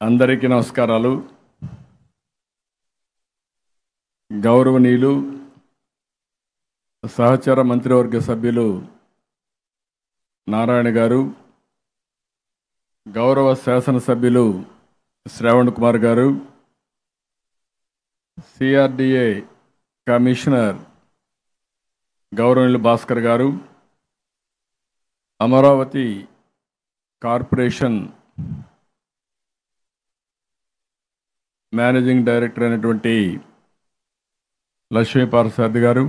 అందరికీ నమస్కారాలు. గౌరవనీయులు సహచర మంత్రివర్గ సభ్యులు నారాయణ గారు, గౌరవ శాసనసభ్యులు శ్రావణ్ కుమార్ గారు, సిఆర్డిఏ కమిషనర్ గౌరవనీయులు భాస్కర్ గారు, అమరావతి కార్పొరేషన్ మేనేజింగ్ డైరెక్టర్ అయినటువంటి లక్ష్మీపార్సారథి గారు,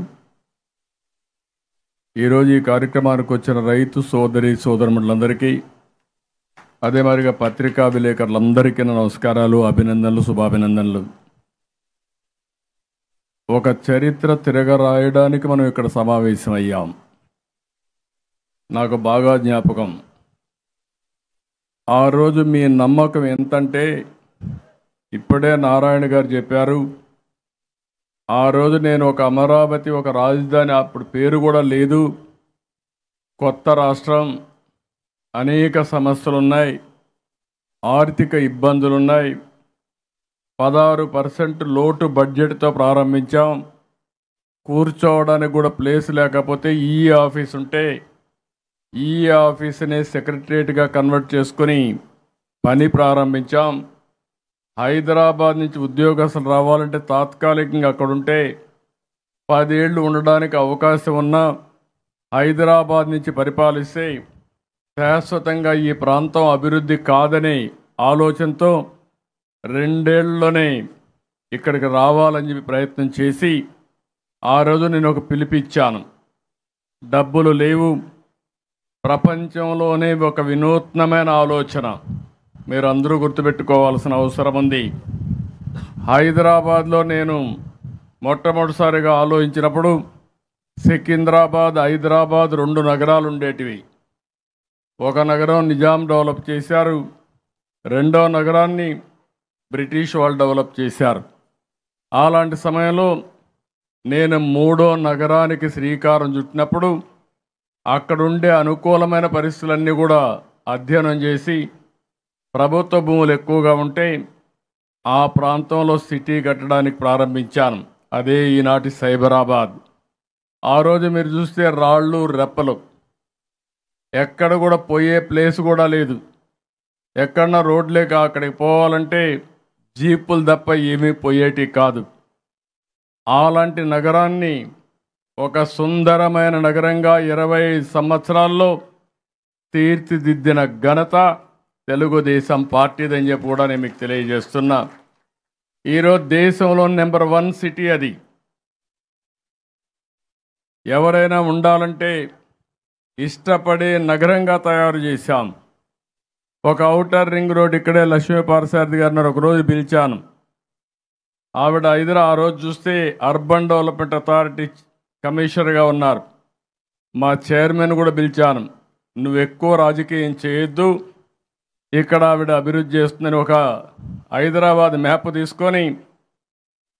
ఈరోజు ఈ కార్యక్రమానికి వచ్చిన రైతు సోదరి సోదరులందరికీ, అదే మాదిరిగా పత్రికా విలేకరులందరికీ నమస్కారాలు, అభినందనలు, శుభాభినందనలు. ఒక చరిత్ర తిరగరాయడానికి మనం ఇక్కడ సమావేశమయ్యాం. నాకు బాగా జ్ఞాపకం. ఆ రోజు మీ నమ్మకం ఎంతంటే, ఇప్పుడే నారాయణ గారు చెప్పారు, ఆ రోజు నేను ఒక అమరావతి, ఒక రాజధాని, అప్పుడు పేరు కూడా లేదు, కొత్త రాష్ట్రం, అనేక సమస్యలు ఉన్నాయి, ఆర్థిక ఇబ్బందులు ఉన్నాయి, 16% లోటు బడ్జెట్తో ప్రారంభించాం, కూర్చోవడానికి కూడా ప్లేస్ లేకపోతే ఈ ఆఫీస్ ఉంటే ఈ ఆఫీస్ని సెక్రటరియట్గా కన్వర్ట్ చేసుకొని పని ప్రారంభించాం. హైదరాబాద్ నుంచి ఉద్యోగస్తులు రావాలంటే తాత్కాలికంగా అక్కడుంటే 10 ఏళ్ళు ఉండడానికి అవకాశం ఉన్నా హైదరాబాద్ నుంచి పరిపాలిస్తే శాశ్వతంగా ఈ ప్రాంతం అభివృద్ధి కాదనే ఆలోచనతో 2 ఏళ్లలోనే ఇక్కడికి రావాలని చెప్పి ప్రయత్నం చేసి ఆ రోజు నేను ఒక పిలిపిచ్చాను. డబ్బులు లేవు, ప్రపంచంలోనే ఒక వినూత్నమైన ఆలోచన మీరు అందరూ గుర్తుపెట్టుకోవాల్సిన అవసరం ఉంది. హైదరాబాద్లో నేను మొట్టమొదటిసారిగా ఆలోచించినప్పుడు సికింద్రాబాద్, హైదరాబాద్ 2 నగరాలు ఉండేటివి. ఒక నగరం నిజాం డెవలప్ చేశారు, రెండో నగరాన్ని బ్రిటిష్ వాళ్ళు డెవలప్ చేశారు. అలాంటి సమయంలో నేను 3వ నగరానికి శ్రీకారం చుట్టినప్పుడు అక్కడుండే అనుకూలమైన పరిస్థితులన్నీ కూడా అధ్యయనం చేసి, ప్రభుత్వ భూములు ఎక్కువగా ఉంటే ఆ ప్రాంతంలో సిటీ కట్టడానికి ప్రారంభించాను. అదే ఈనాటి సైబరాబాద్. ఆ రోజు మీరు చూస్తే రాళ్ళు రెప్పలు, ఎక్కడ కూడా పోయే ప్లేస్ కూడా లేదు. ఎక్కడన్నా రోడ్లేక అక్కడికి పోవాలంటే జీపులు తప్ప ఏమీ పోయేటి కాదు. అలాంటి నగరాన్ని ఒక సుందరమైన నగరంగా 20 సంవత్సరాల్లో తీర్చిదిద్దిన ఘనత తెలుగుదేశం పార్టీదని చెప్పి కూడా నేను మీకు తెలియజేస్తున్నా. ఈరోజు దేశంలో నెంబర్ 1 సిటీ అది. ఎవరైనా ఉండాలంటే ఇష్టపడే నగరంగా తయారు చేశాం. ఒక ఔటర్ రింగ్ రోడ్ ఇక్కడే లక్ష్మీపార్సారథి గారిని ఒకరోజు పిలిచాను. ఆవిడ ఆ రోజు చూస్తే అర్బన్ డెవలప్మెంట్ అథారిటీ కమిషనర్గా ఉన్నారు. మా చైర్మన్ కూడా పిలిచాను, నువ్వు ఎక్కువ రాజకీయం చేయొద్దు, ఇక్కడ ఆవిడ అభివృద్ధి చేస్తుందని ఒక హైదరాబాద్ మ్యాప్ తీసుకొని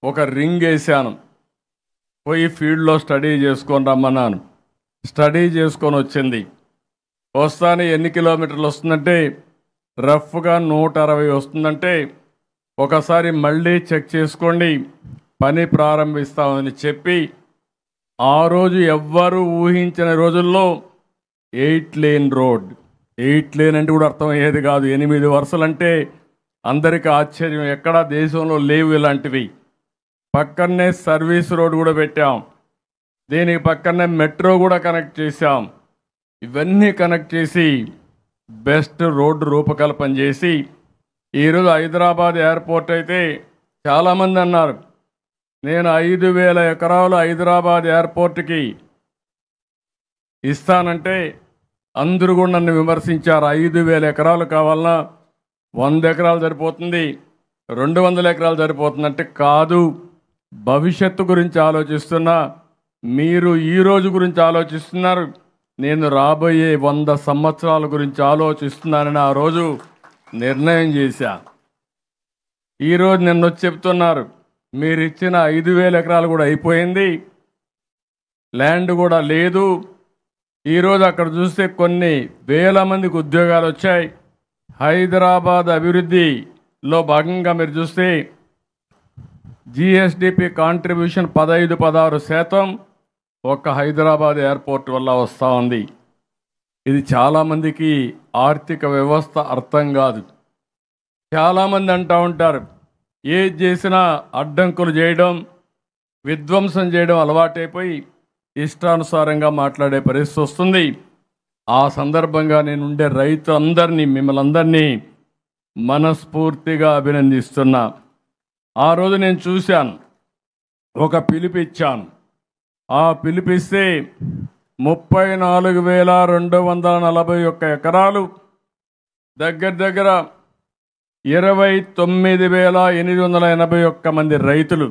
ఒక రింగ్ వేసాను. పోయి ఫీల్డ్లో స్టడీ చేసుకొని రమ్మన్నాను. స్టడీ చేసుకొని వచ్చింది. వస్తానే ఎన్ని కిలోమీటర్లు వస్తుందంటే రఫ్గా 160 వస్తుందంటే ఒకసారి మళ్ళీ చెక్ చేసుకోండి, పని ప్రారంభిస్తామని చెప్పి ఆ రోజు ఎవ్వరూ ఊహించిన రోజుల్లో 8 లేన్ రోడ్. 8 లేన్ అంటే కూడా అర్థమయ్యేది కాదు. 8 వరుసలంటే అందరికీ ఆశ్చర్యం, ఎక్కడా దేశంలో లేవు ఇలాంటివి. పక్కనే సర్వీస్ రోడ్ కూడా పెట్టాం, దీనికి పక్కనే మెట్రో కూడా కనెక్ట్ చేశాం. ఇవన్నీ కనెక్ట్ చేసి బెస్ట్ రోడ్డు రూపకల్పన చేసి ఈరోజు హైదరాబాద్ ఎయిర్పోర్ట్ అయితే చాలామంది అన్నారు, నేను 5,000 ఎకరాలు హైదరాబాద్ ఎయిర్పోర్ట్కి ఇస్తానంటే అందరూ కూడా నన్ను విమర్శించారు. 5,000 ఎకరాలు కావాలన్నా 100 ఎకరాలు సరిపోతుంది, 200 ఎకరాలు సరిపోతుందంటే కాదు, భవిష్యత్తు గురించి ఆలోచిస్తున్నా, మీరు ఈరోజు గురించి ఆలోచిస్తున్నారు, నేను రాబోయే 100 సంవత్సరాల గురించి ఆలోచిస్తున్నానని ఆ రోజు నిర్ణయం చేశా. ఈరోజు నిన్న వచ్చి చెప్తున్నారు, మీరు ఇచ్చిన 5,000 ఎకరాలు కూడా అయిపోయింది, ల్యాండ్ కూడా లేదు. ఈరోజు అక్కడ చూస్తే కొన్ని వేల మందికి ఉద్యోగాలు వచ్చాయి. హైదరాబాద్ అభివృద్ధి లో భాగంగా మీరు చూస్తే జిఎస్డిపి కాంట్రిబ్యూషన్ 15-16% ఒక్క హైదరాబాద్ ఎయిర్పోర్ట్ వల్ల వస్తూ ఉంది. ఇది చాలామందికి ఆర్థిక వ్యవస్థ అర్థం కాదు. చాలామంది అంటూ ఉంటారు, ఏది చేసినా అడ్డంకులు చేయడం, విధ్వంసం చేయడం అలవాటైపోయి ఇష్టానుసారంగా మాట్లాడే పరిస్థితి వస్తుంది. ఆ సందర్భంగా నేనుండే రైతు అందరినీ, మిమ్మల్ని అందరినీ మనస్ఫూర్తిగా అభినందిస్తున్నా. ఆ రోజు నేను చూశాను, ఒక పిలిపిచ్చాను. ఆ పిలిపిస్తే 34,241 ఎకరాలు, దగ్గర 29,881 మంది రైతులు.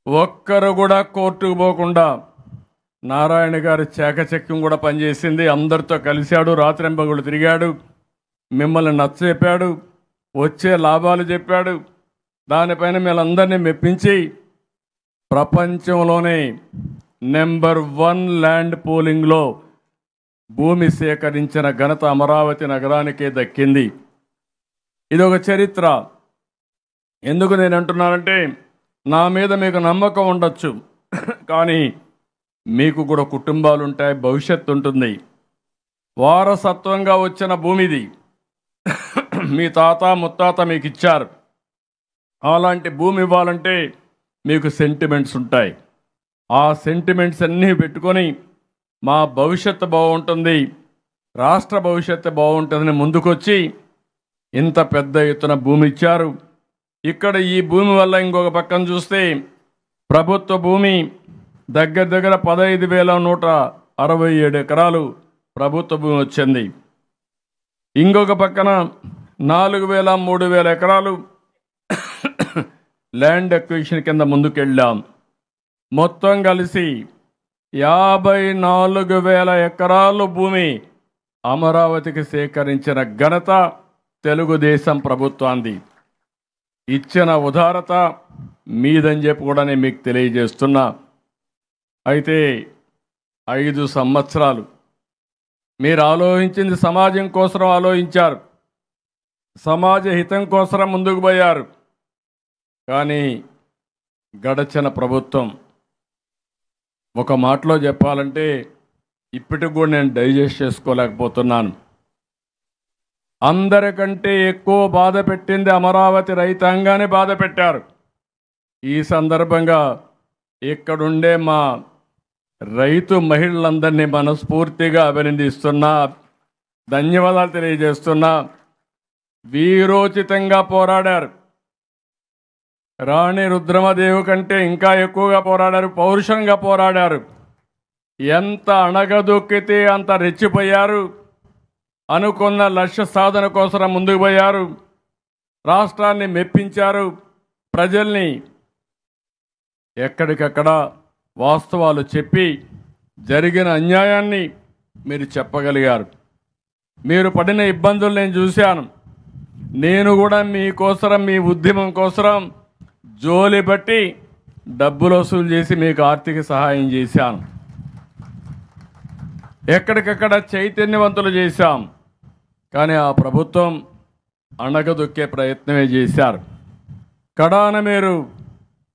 ఒక్కరు కూడా కోర్టుకు పోకుండా నారాయణ గారి చాకచక్యం కూడా పనిచేసింది. అందరితో కలిశాడు, రాత్రింబగళ్ళు తిరిగాడు, మిమ్మల్ని నచ్చచెప్పాడు, వచ్చే లాభాలు చెప్పాడు. దానిపైన మీరందరినీ మెప్పించి ప్రపంచంలోనే నెంబర్ 1 ల్యాండ్ పూలింగ్లో భూమి సేకరించిన ఘనత అమరావతి నగరానికే దక్కింది. ఇది ఒక చరిత్ర. ఎందుకు నేను అంటున్నానంటే, నా మీద మీకు నమ్మకం ఉండొచ్చు, కానీ మీకు కూడా కుటుంబాలు ఉంటాయి, భవిష్యత్తు ఉంటుంది. వారసత్వంగా వచ్చిన భూమిది. మీ తాత ముత్తాత మీకు ఇచ్చారు. అలాంటి భూమి ఇవ్వాలంటే మీకు సెంటిమెంట్స్ ఉంటాయి. ఆ సెంటిమెంట్స్ అన్నీ పెట్టుకొని మా భవిష్యత్తు బాగుంటుంది, రాష్ట్ర భవిష్యత్తు బాగుంటుందని ముందుకొచ్చి ఇంత పెద్ద ఎత్తున భూమి ఇచ్చారు. ఇక్కడ ఈ భూమి వల్ల ఇంకొక పక్కన చూస్తే ప్రభుత్వ భూమి దగ్గర 15,167 ఎకరాలు ప్రభుత్వ భూమి వచ్చింది. ఇంకొక పక్కన 4,000-3,000 ఎకరాలు ల్యాండ్ అక్విజిషన్ కింద ముందుకెళ్ళాం. మొత్తం కలిసి 54,000 ఎకరాలు భూమి అమరావతికి సేకరించిన ఘనత తెలుగుదేశం ప్రభుత్వాన్ని. ఇచ్చిన ఉదారత మీదని చెప్పి కూడా నేను మీకు తెలియజేస్తున్నా. అయితే 5 సంవత్సరాలు మీరు ఆలోచించింది సమాజం కోసం ఆలోచించారు, సమాజ హితం కోసం ముందుకు పోయారు. కానీ గడచిన ప్రభుత్వం, ఒక మాటలో చెప్పాలంటే ఇప్పటికి కూడా నేను డైజెస్ట్ చేసుకోలేకపోతున్నాను. అందరికంటే ఎక్కువ బాధ పెట్టింది అమరావతి రైతాంగాన్ని బాధ పెట్టారు. ఈ సందర్భంగా ఇక్కడుండే మా రైతు మహిళలందరినీ మనస్ఫూర్తిగా అభినందిస్తున్నా, ధన్యవాదాలు తెలియజేస్తున్నా. వీరోచితంగా పోరాడారు. రాణి రుద్రమదేవి కంటే ఇంకా ఎక్కువగా పోరాడారు, పౌరుషంగా పోరాడారు. ఎంత అణగదొక్కితే అంత రెచ్చిపోయారు. అనుకున్న లక్ష్య సాధన కోసం ముందుకు పోయారు. రాష్ట్రాన్ని మెప్పించారు. ప్రజల్ని ఎక్కడికక్కడ వాస్తవాలు చెప్పి జరిగిన అన్యాయాన్ని మీరు చెప్పగలిగారు. మీరు పడిన ఇబ్బందులు నేను చూశాను. నేను కూడా మీకోసరం, మీ ఉద్యమం కోసం జోలి బట్టి డబ్బులు వసూలు చేసి మీకు ఆర్థిక సహాయం చేశాను. ఎక్కడికక్కడ చైతన్యవంతులు చేశాం. కానీ ఆ ప్రభుత్వం అణగదొక్కే ప్రయత్నమే చేశారు. కడాన మీరు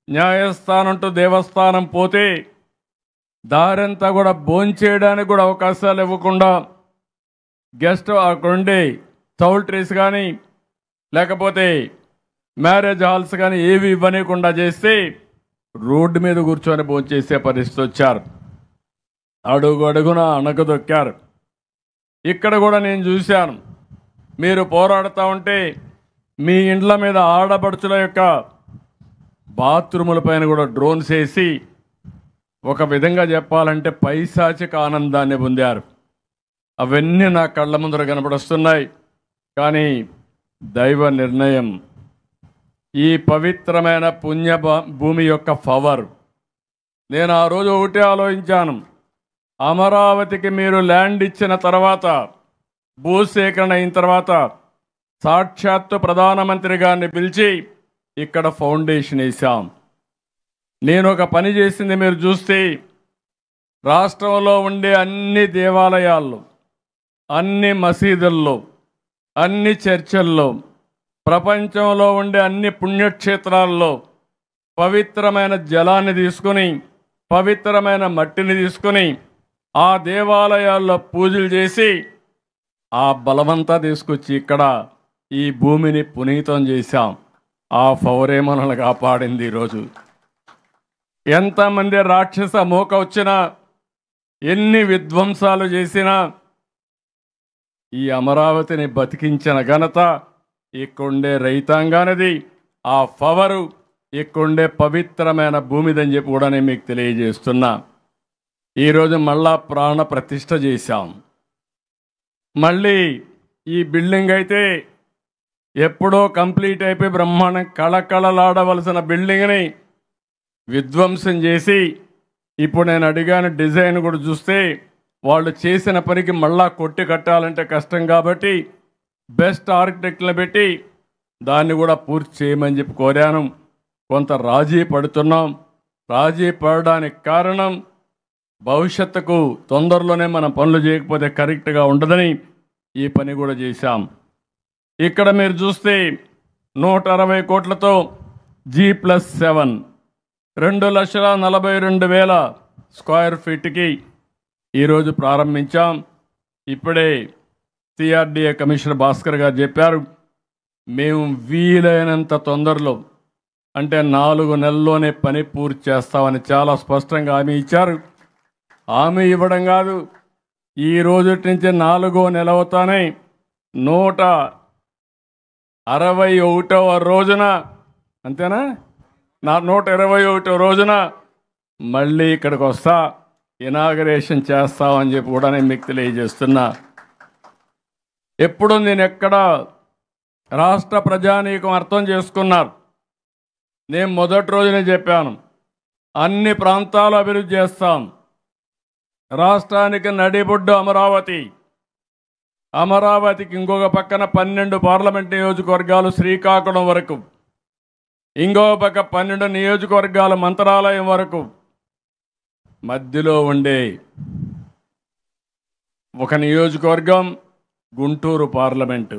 న్యాయస్థానం టు దేవస్థానం పోతే దారంతా కూడా భోంచేయడానికి కూడా అవకాశాలు ఇవ్వకుండా, గెస్ట్ అక్కడుండే చౌల్ట్రీస్ కానీ లేకపోతే మ్యారేజ్ హాల్స్ కానీ ఏవి ఇవ్వనీయకుండా చేస్తే రోడ్డు మీద కూర్చొని భోంచేసే పరిస్థితి వచ్చారు. అడుగు అడుగున అణగదొక్కారు. ఇక్కడ కూడా నేను చూశాను, మీరు పోరాడుతూ ఉంటే మీ ఇండ్ల మీద ఆడపడుచుల యొక్క బాత్రూముల పైన కూడా డ్రోన్స్ వేసి ఒక విధంగా చెప్పాలంటే పైశాచిక ఆనందాన్ని పొందారు. అవన్నీ నా కళ్ళ ముందర కనపడొస్తున్నాయి. కానీ దైవ నిర్ణయం, ఈ పవిత్రమైన పుణ్య భూమి యొక్క పవర్. నేను ఆ రోజు ఒకటే ఆలోచించాను, అమరావతికి మీరు ల్యాండ్ ఇచ్చిన తర్వాత, భూసేకరణ అయిన తర్వాత సాక్షాత్తు ప్రధానమంత్రి గారిని పిలిచి ఇక్కడ ఫౌండేషన్ వేశాం. నేను ఒక పని చేసింది మీరు చూస్తే, రాష్ట్రంలో ఉండే అన్ని దేవాలయాల్లో, అన్ని మసీదుల్లో, అన్ని చర్చల్లో ప్రపంచంలో ఉండే అన్ని పుణ్యక్షేత్రాల్లో పవిత్రమైన జలాన్ని తీసుకొని, పవిత్రమైన మట్టిని తీసుకొని ఆ దేవాలయాల్లో పూజలు చేసి ఆ బలమంతా తీసుకొచ్చి ఇక్కడ ఈ భూమిని పునీతం చేశాం. ఆ పవరే మనల్ని కాపాడింది. ఈరోజు ఎంతమంది రాక్షస మూక వచ్చినా, ఎన్ని విధ్వంసాలు చేసినా ఈ అమరావతిని బతికించిన ఘనత ఇక్కడుండే రైతాంగానిది. ఆ పవరు ఇక్కడుండే పవిత్రమైన భూమిదని చెప్పి కూడా నేను మీకు తెలియజేస్తున్నా. ఈరోజు మళ్ళా ప్రాణ ప్రతిష్ఠ చేశాం. మళ్ళీ ఈ బిల్డింగ్ అయితే ఎప్పుడో కంప్లీట్ అయిపోయి బ్రహ్మాండం కళకళలాడవలసిన బిల్డింగ్ని విధ్వంసం చేసి, ఇప్పుడు నేను అడిగాను డిజైన్ కూడా చూస్తే వాళ్ళు చేసిన పనికి మళ్ళా కొట్టి కట్టాలంటే కష్టం కాబట్టి బెస్ట్ ఆర్కిటెక్ట్లను పెట్టి దాన్ని కూడా పూర్తి చేయమని చెప్పి కోరాను. కొంత రాజీ పడుతున్నాం. రాజీ పడడానికి కారణం భవిష్యత్తుకు తొందరలోనే మనం పనులు చేయకపోతే కరెక్ట్గా ఉండదని ఈ పని కూడా చేశాం. ఇక్కడ మీరు చూస్తే 160 కోట్లతో G+7 2,42,000 స్క్వేర్ ఫీట్కి ఈరోజు ప్రారంభించాం. ఇప్పుడే CRDA కమిషనర్ భాస్కర్ గారు చెప్పారు, మేము వీలైనంత తొందరలో అంటే 4 నెలల్లోనే పని పూర్తి చేస్తామని చాలా స్పష్టంగా హామీ ఇచ్చారు. హామీ ఇవ్వడం కాదు, ఈ రోజు నుంచి 4వ నెల అవుతానే 161వ రోజున, అంతేనా, 121వ రోజున మళ్ళీ ఇక్కడికి వస్తా, ఇనాగరేషన్ చేస్తామని చెప్పి కూడా నేను మీకు తెలియజేస్తున్నా. ఎప్పుడు నేను ఎక్కడ రాష్ట్ర ప్రజానీకం అర్థం చేసుకున్నారు. నేను మొదటి రోజునే చెప్పాను, అన్ని ప్రాంతాలు అభివృద్ధి చేస్తాం. రాష్ట్రానికి నడిబొడ్డు అమరావతి, అమరావతికి ఇంకొక పక్కన 12 పార్లమెంట్ నియోజకవర్గాలు శ్రీకాకుళం వరకు, ఇంకో పక్క 12 నియోజకవర్గాల మంత్రాలయం వరకు, మధ్యలో ఉండే ఒక నియోజకవర్గం గుంటూరు పార్లమెంటు,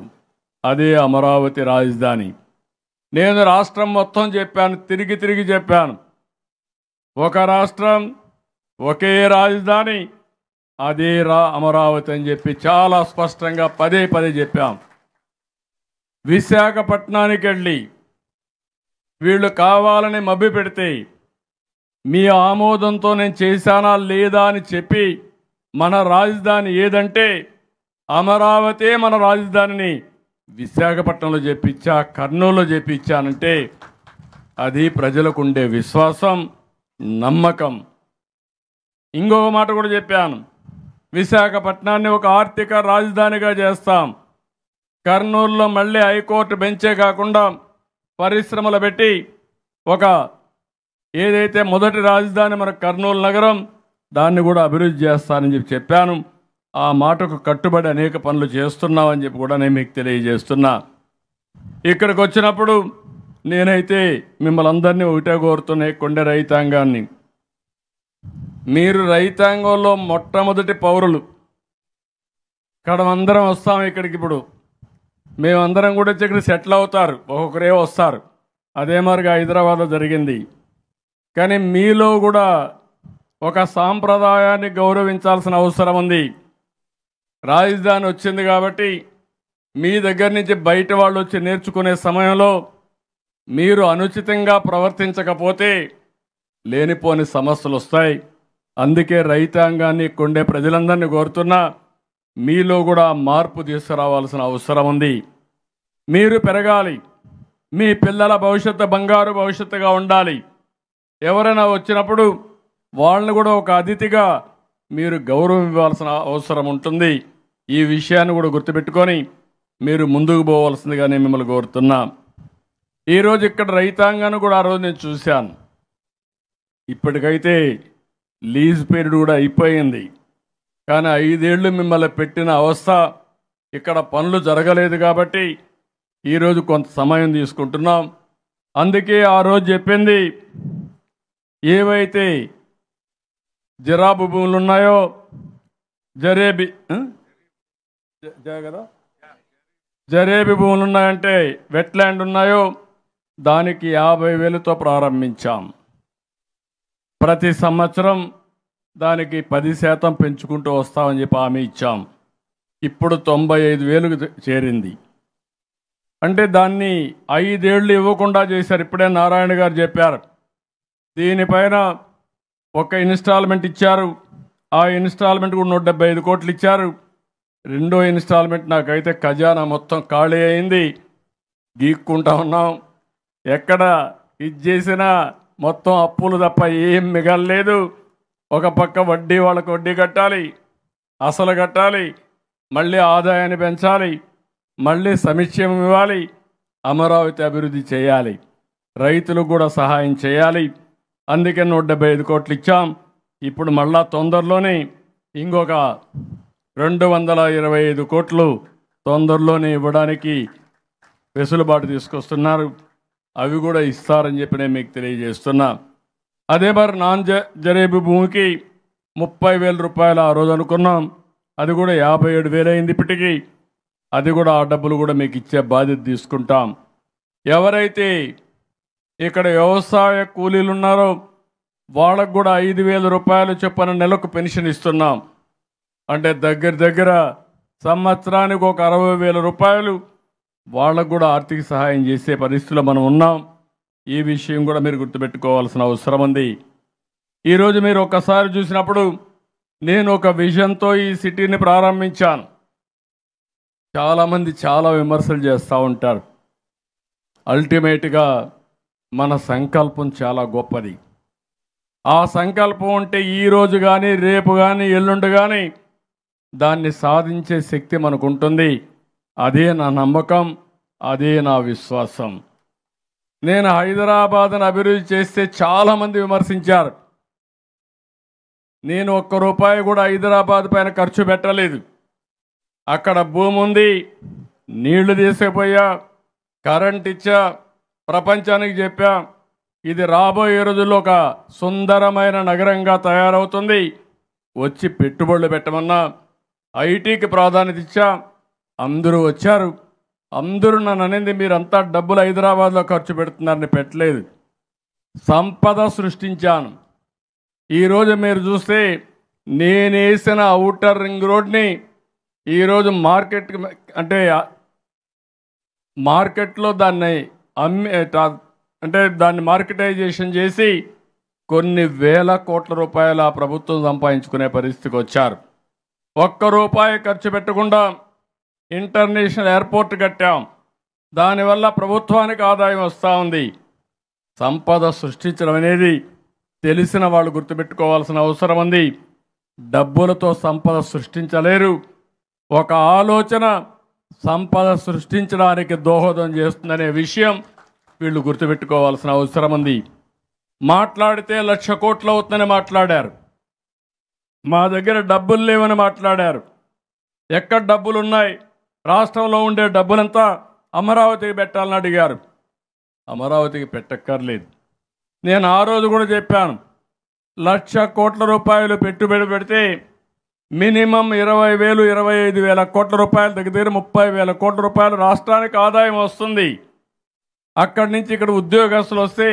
అదే అమరావతి రాజధాని. నేను రాష్ట్రం మొత్తం చెప్పాను, తిరిగి తిరిగి చెప్పాను, ఒక రాష్ట్రం ఒకే రాజధాని, అదే అమరావతి అని చెప్పి చాలా స్పష్టంగా పదే చెప్పాం. విశాఖపట్నానికి వెళ్ళి వీళ్ళు కావాలని మభ్య పెడితే మీ ఆమోదంతో నేను చేశానా లేదా అని చెప్పి మన రాజధాని ఏదంటే అమరావతి మన రాజధానిని విశాఖపట్నంలో చెప్పించా, కర్నూలులో చెప్పించానంటే అది ప్రజలకు ఉండే విశ్వాసం, నమ్మకం. ఇంకొక మాట కూడా చెప్పాను, విశాఖపట్నాన్ని ఒక ఆర్థిక రాజధానిగా చేస్తాం. కర్నూలులో మళ్ళీ హైకోర్టు బెంచే కాకుండా పరిశ్రమలు పెట్టి ఒక ఏదైతే మొదటి రాజధాని మన కర్నూలు నగరం, దాన్ని కూడా అభివృద్ధి చేస్తానని చెప్పాను. ఆ మాటకు కట్టుబడి అనేక పనులు చేస్తున్నామని చెప్పి కూడా నేను మీకు తెలియజేస్తున్నా. ఇక్కడికి వచ్చినప్పుడు నేనైతే మిమ్మల్ని అందరినీ ఒకటే కోరుతున్నా, కొండ రైతాంగాన్ని, మీరు రైతాంగంలో మొట్టమొదటి పౌరులు. ఇక్కడ అందరం వస్తాం ఇక్కడికి, ఇప్పుడు మేమందరం కూడా ఇక్కడ సెటిల్ అవుతారు, ఒక్కొక్కరే వస్తారు. అదే మరిగా హైదరాబాద్లో జరిగింది. కానీ మీలో కూడా ఒక సాంప్రదాయాన్ని గౌరవించాల్సిన అవసరం ఉంది. రాజధాని వచ్చింది కాబట్టి మీ దగ్గర నుంచి బయట వాళ్ళు వచ్చి నేర్చుకునే సమయంలో మీరు అనుచితంగా ప్రవర్తించకపోతే లేనిపోని సమస్యలు వస్తాయి. అందుకే రైతాంగాన్ని, కొండే ప్రజలందరినీ కోరుతున్నా, మీలో కూడా మార్పు తీసుకురావాల్సిన అవసరం ఉంది. మీరు పెరగాలి, మీ పిల్లల భవిష్యత్తు బంగారు భవిష్యత్తుగా ఉండాలి. ఎవరైనా వచ్చినప్పుడు వాళ్ళని కూడా ఒక అతిథిగా మీరు గౌరవం ఇవ్వాల్సిన అవసరం ఉంటుంది. ఈ విషయాన్ని కూడా గుర్తుపెట్టుకొని మీరు ముందుకు పోవాల్సిందిగా నేను మిమ్మల్ని కోరుతున్నా. ఈరోజు ఇక్కడ రైతాంగాన్ని కూడా ఆ రోజు నేను చూశాను. ఇప్పటికైతే లీజ్ పీరియడ్ కూడా అయిపోయింది. కానీ 5 ఏళ్ళు మిమ్మల్ని పెట్టిన అవస్థ, ఇక్కడ పనులు జరగలేదు కాబట్టి ఈరోజు కొంత సమయం తీసుకుంటున్నాం. అందుకే ఆ రోజు చెప్పింది, ఏవైతే జరాబు భూములు ఉన్నాయో, కదా జరేబీ భూములు ఉన్నాయంటే వెట్లాండ్ ఉన్నాయో దానికి 50,000తో ప్రారంభించాం. ప్రతి సంవత్సరం దానికి 10% పెంచుకుంటూ వస్తామని చెప్పి హామీ ఇచ్చాం. ఇప్పుడు 95,000కు చేరింది. అంటే దాన్ని 5 ఏళ్ళు ఇవ్వకుండా చేశారు. ఇప్పుడే నారాయణ గారు చెప్పారు. దీనిపైన ఒక ఇన్స్టాల్మెంట్ ఇచ్చారు. ఆ ఇన్స్టాల్మెంట్ కూడా 175 కోట్లు ఇచ్చారు. రెండో ఇన్స్టాల్మెంట్ నాకైతే ఖజానా మొత్తం ఖాళీ అయింది. గీక్కుంటా ఉన్నాం. ఎక్కడ ఇది చేసినా మొత్తం అప్పులు తప్ప ఏం మిగలలేదు. ఒక పక్క వడ్డీ వాళ్ళకు వడ్డీ కట్టాలి, అసలు కట్టాలి, మళ్ళీ ఆదాయాన్ని పెంచాలి, మళ్ళీ సంక్షేమం ఇవ్వాలి, అమరావతి అభివృద్ధి చేయాలి, రైతులకు కూడా సహాయం చేయాలి. అందుకే 175 కోట్లు ఇచ్చాం. ఇప్పుడు మళ్ళా తొందరలోనే ఇంకొక 225 కోట్లు తొందరలోనే ఇవ్వడానికి వెసులుబాటు తీసుకొస్తున్నారు. అవి కూడా ఇస్తారని చెప్పి నేను మీకు తెలియజేస్తున్నా. అదే మరి జరేబీ భూమికి 30,000 రూపాయలు ఆ రోజు అనుకున్నాం. అది కూడా 57,000 అయింది ఇప్పటికీ. అది కూడా ఆ డబ్బులు కూడా మీకు ఇచ్చే బాధ్యత తీసుకుంటాం. ఎవరైతే ఇక్కడ వ్యవసాయ కూలీలు ఉన్నారో వాళ్ళకు కూడా 5,000 రూపాయలు చొప్పున నెలకు పెన్షన్ ఇస్తున్నాం. అంటే దగ్గర సంవత్సరానికి ఒక 60,000 రూపాయలు వాళ్ళకు కూడా ఆర్థిక సహాయం చేసే పరిస్థితిలో మనం ఉన్నాం. ఈ విషయం కూడా మీరు గుర్తుపెట్టుకోవాల్సిన అవసరం ఉంది. ఈరోజు మీరు ఒక్కసారి చూసినప్పుడు నేను ఒక విజన్తో ఈ సిటీని ప్రారంభించాను. చాలామంది చాలా విమర్శలు చేస్తూ ఉంటారు. అల్టిమేట్గా మన సంకల్పం చాలా గొప్పది. ఆ సంకల్పం ఉంటే ఈరోజు కానీ రేపు కానీ ఎల్లుండి కానీ దాన్ని సాధించే శక్తి మనకు ఉంటుంది. అదే నా నమ్మకం, అదే నా విశ్వాసం. నేను హైదరాబాద్ను అభివృద్ధి చేస్తే చాలామంది విమర్శించారు. నేను ఒక్క రూపాయి కూడా హైదరాబాద్ పైన ఖర్చు పెట్టలేదు. అక్కడ భూమి ఉంది, నీళ్లు తీసుకుపోయా, కరెంట్ ఇచ్చా, ప్రపంచానికి చెప్పా ఇది రాబోయే రోజుల్లో ఒక సుందరమైన నగరంగా తయారవుతుంది, వచ్చి పెట్టుబడులు పెట్టమన్నా. ఐటీకి ప్రాధాన్యత ఇచ్చా, అందరూ వచ్చారు. అందరూ నన్ను అనేది మీరంతా డబ్బులు హైదరాబాద్లో ఖర్చు పెడుతున్నారని పెట్టలేదు. సంపద సృష్టించాను. ఈరోజు మీరు చూస్తే నేను వేసిన ఔటర్ రింగ్ రోడ్ని ఈరోజు మార్కెట్లో దాన్ని దాన్ని మార్కెటైజేషన్ చేసి కొన్ని వేల కోట్ల రూపాయల ప్రభుత్వం సంపాదించుకునే పరిస్థితికి వచ్చారు. ఒక్క రూపాయి ఖర్చు పెట్టకుండా ఇంటర్నేషనల్ ఎయిర్పోర్ట్ కట్టాం. దానివల్ల ప్రభుత్వానికి ఆదాయం వస్తూ ఉంది. సంపద సృష్టించడం అనేది తెలిసిన వాళ్ళు గుర్తుపెట్టుకోవాల్సిన అవసరం ఉంది. డబ్బులతో సంపద సృష్టించలేరు. ఒక ఆలోచన సంపద సృష్టించడానికి దోహదం చేస్తుందనే విషయం వీళ్ళు గుర్తుపెట్టుకోవాల్సిన అవసరం ఉంది. మాట్లాడితే 1,00,000 కోట్లు అవుతుందని మాట్లాడారు. మా దగ్గర డబ్బులు లేవని మాట్లాడారు. ఎక్కడ డబ్బులు ఉన్నాయి? రాష్ట్రంలో ఉండే డబ్బులంతా అమరావతికి పెట్టాలని అడిగారు. అమరావతికి పెట్టక్కర్లేదు. నేను ఆ రోజు కూడా చెప్పాను, 1,00,000 కోట్ల రూపాయలు పెట్టుబడి పెడితే మినిమం 20,000, 25,000 కోట్ల రూపాయలు, దగ్గర 30,000 కోట్ల రూపాయలు రాష్ట్రానికి ఆదాయం వస్తుంది. అక్కడి నుంచి ఇక్కడ ఉద్యోగస్తులు వస్తే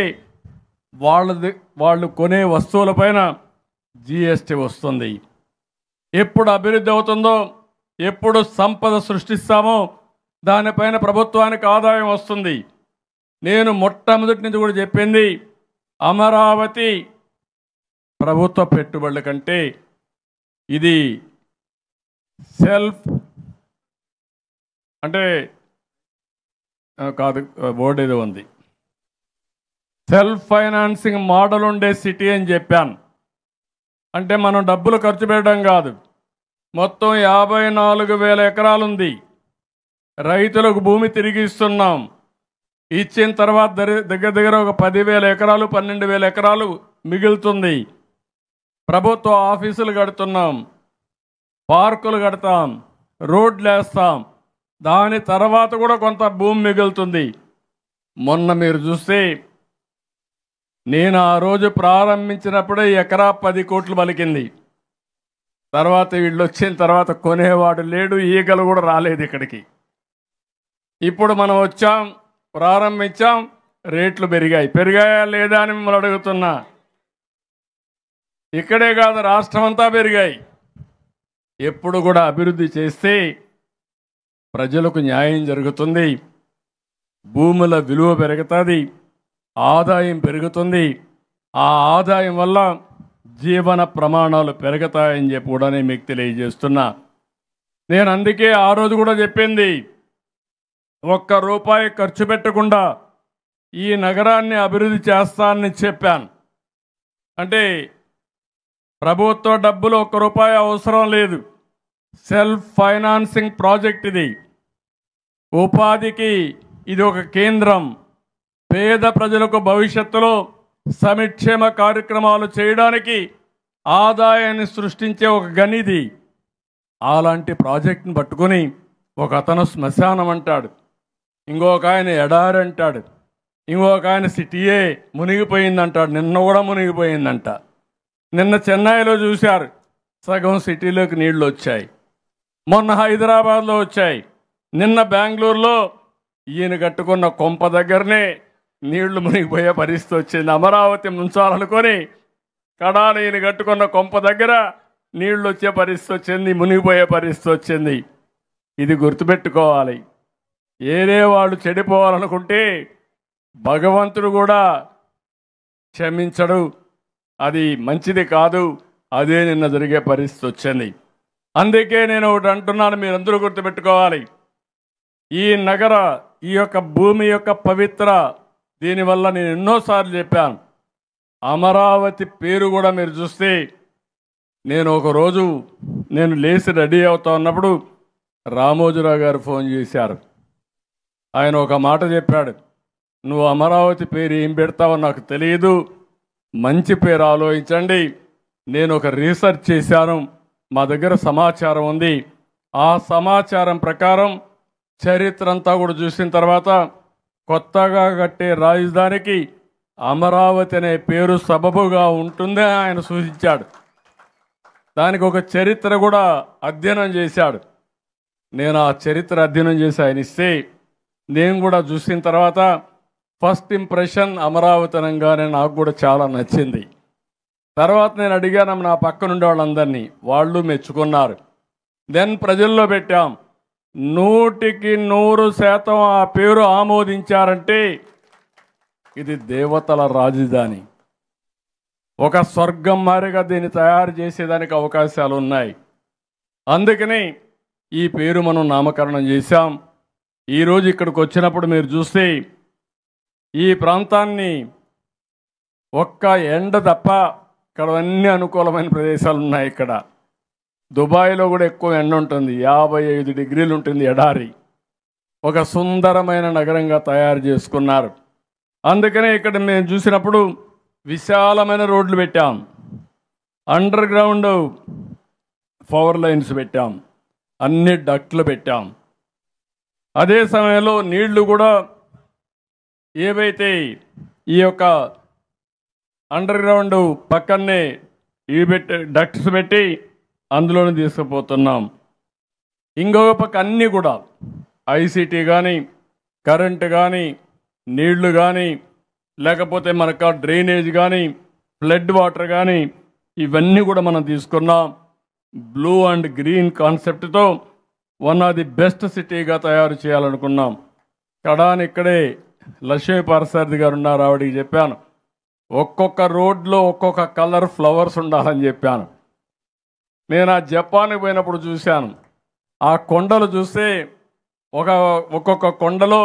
వాళ్ళు కొనే వస్తువులపైన జిఎస్టీ వస్తుంది. ఎప్పుడు అభివృద్ధి అవుతుందో, ఎప్పుడు సంపద సృష్టిస్తామో దానిపైన ప్రభుత్వానికి ఆదాయం వస్తుంది. నేను మొట్టమొదటి నుంచి కూడా చెప్పింది, అమరావతి ప్రభుత్వ పెట్టుబడుల కంటే ఇది సెల్ఫ్ కాదు, బోర్డు ఏదో ఉంది, సెల్ఫ్ ఫైనాన్సింగ్ మోడల్ ఉండే సిటీ అని చెప్పాను. అంటే మనం డబ్బులు ఖర్చు పెట్టడం కాదు, మొత్తం 54,000 ఎకరాలు ఉంది. రైతులకు భూమి తిరిగి ఇస్తున్నాం. ఇచ్చిన తర్వాత దగ్గర ఒక 10,000 ఎకరాలు, 12,000 ఎకరాలు మిగులుతుంది. ప్రభుత్వ ఆఫీసులు కడుతున్నాం, పార్కులు కడతాం, రోడ్లు వేస్తాం. దాని తర్వాత కూడా కొంత భూమి మిగులుతుంది. మొన్న మీరు చూస్తే నేను ఆ రోజు ప్రారంభించినప్పుడే ఎకరా 10 కోట్లు పలికింది. తర్వాత వీళ్ళు వచ్చిన తర్వాత కొనేవాడు లేడు, ఈగలు కూడా రాలేదు ఇక్కడికి. ఇప్పుడు మనం వచ్చాం, ప్రారంభించాం, రేట్లు పెరిగాయా లేదా అని మిమ్మల్ని అడుగుతున్నా. ఇక్కడే కాదు, రాష్ట్రం అంతా పెరిగాయి. ఎప్పుడు కూడా అభివృద్ధి చేస్తే ప్రజలకు న్యాయం జరుగుతుంది, భూముల విలువ పెరుగుతుంది, ఆదాయం పెరుగుతుంది. ఆ ఆదాయం వల్ల జీవన ప్రమాణాలు పెరుగుతాయని చెప్పి కూడా నేను మీకు తెలియజేస్తున్నా. నేను అందుకే ఆ రోజు కూడా చెప్పింది, ఒక్క రూపాయి ఖర్చు పెట్టకుండా ఈ నగరాన్ని అభివృద్ధి చేస్తానని చెప్పాను. అంటే ప్రభుత్వ డబ్బులు ఒక్క రూపాయి అవసరం లేదు. సెల్ఫ్ ఫైనాన్సింగ్ ప్రాజెక్ట్ ఇది. ఉపాధికి ఇది ఒక కేంద్రం. పేద ప్రజలకు భవిష్యత్తులో సంక్షేమ కార్యక్రమాలు చేయడానికి ఆదాయాన్ని సృష్టించే ఒక గనిది. అలాంటి ప్రాజెక్టును పట్టుకొని ఒక అతను శ్మశానం అంటాడు, ఇంకొక ఆయన ఎడారి అంటాడు, ఇంకొక ఆయన సిటీయే మునిగిపోయిందంటాడు. నిన్న కూడా మునిగిపోయిందంట. నిన్న చెన్నైలో చూశారు, సగం సిటీలోకి నీళ్లు వచ్చాయి. మొన్న హైదరాబాద్లో వచ్చాయి. నిన్న బెంగళూరులో ఈయన కట్టుకున్న కొంప దగ్గరనే నీళ్లు మునిగిపోయే పరిస్థితి వచ్చింది. అమరావతి ముంచాలనుకొని కడాన ఈయన కట్టుకున్న కొంప దగ్గర నీళ్లు వచ్చే పరిస్థితి వచ్చింది, మునిగిపోయే పరిస్థితి వచ్చింది. ఇది గుర్తుపెట్టుకోవాలి. ఏదే వాళ్ళు చెడిపోవాలనుకుంటే భగవంతుడు కూడా క్షమించడు. అది మంచిది కాదు. అదే నిన్న జరిగే పరిస్థితి వచ్చింది. అందుకే నేను ఒకటి అంటున్నాను, మీరందరూ గుర్తుపెట్టుకోవాలి. ఈ నగర, ఈ యొక్క భూమి యొక్క పవిత్ర, దీనివల్ల నేను ఎన్నోసార్లు చెప్పాను. అమరావతి పేరు కూడా మీరు చూస్తే, నేను ఒకరోజు నేను లేచి రెడీ అవుతా ఉన్నప్పుడు రామోజీరావు గారు ఫోన్ చేశారు. ఆయన ఒక మాట చెప్పాడు, నువ్వు అమరావతి పేరు ఏం పెడతావో నాకు తెలియదు, మంచి పేరు ఆలోచించండి. నేను ఒక రీసెర్చ్ చేశాను, మా దగ్గర సమాచారం ఉంది. ఆ సమాచారం ప్రకారం చరిత్ర అంతా కూడా చూసిన తర్వాత కొత్తగా కట్టే రాజధానికి అమరావతి అనే పేరు సబబుగా ఉంటుందని ఆయన సూచించాడు. దానికి ఒక చరిత్ర కూడా అధ్యయనం చేశాడు. నేను ఆ చరిత్ర అధ్యయనం చేసి ఆయన ఇస్తే, నేను కూడా చూసిన తర్వాత ఫస్ట్ ఇంప్రెషన్ అమరావతి అనగానే నాకు కూడా చాలా నచ్చింది. తర్వాత నేను అడిగాను నా పక్కనుండే వాళ్ళందరినీ, వాళ్ళు మెచ్చుకున్నారు. దెన్ ప్రజల్లో పెట్టాం. 100% ఆ పేరు ఆమోదించారంటే ఇది దేవతల రాజధాని, ఒక స్వర్గం మారిగా దీన్ని తయారు చేసేదానికి అవకాశాలు ఉన్నాయి. అందుకని ఈ పేరు మనం నామకరణం చేశాం. ఈరోజు ఇక్కడికి వచ్చినప్పుడు మీరు చూస్తే ఈ ప్రాంతాన్ని ఒక్క ఎండ తప్ప ఇక్కడ అన్ని అనుకూలమైన ప్రదేశాలు ఉన్నాయి. ఇక్కడ దుబాయ్లో కూడా ఎక్కువ ఎండ ఉంటుంది, 55 డిగ్రీలు ఉంటుంది ఎడారి. ఒక సుందరమైన నగరంగా తయారు చేసుకున్నారు. అందుకనే ఇక్కడ మేము చూసినప్పుడు విశాలమైన రోడ్లు పెట్టాం, అండర్ గ్రౌండ్ పవర్ లైన్స్ పెట్టాం, అన్ని డక్ట్లు పెట్టాం. అదే సమయంలో నీళ్లు కూడా ఏవైతే ఈ యొక్క అండర్ గ్రౌండ్ పక్కనే డక్ట్స్ పెట్టి అందులోనే తీసుకుపోతున్నాం. ఇంకొక పక్క అన్నీ కూడా ఐసీటీ కానీ, కరెంటు కానీ, నీళ్లు కానీ, లేకపోతే మనకు డ్రైనేజ్ కానీ, ఫ్లడ్ వాటర్ కానీ, ఇవన్నీ కూడా మనం తీసుకున్నాం. బ్లూ అండ్ గ్రీన్ కాన్సెప్ట్తో వన్ ఆఫ్ ది బెస్ట్ సిటీగా తయారు చేయాలనుకున్నాం. కడాని ఇక్కడే లక్ష్మీపార్సారథి గారు ఉన్నారు, ఆవిడికి చెప్పాను, ఒక్కొక్క రోడ్లో ఒక్కొక్క కలర్ ఫ్లవర్స్ ఉండాలని చెప్పాను. నేను ఆ జపాన్కి పోయినప్పుడు చూశాను, ఆ కొండలు చూస్తే ఒక్కొక్క కొండలో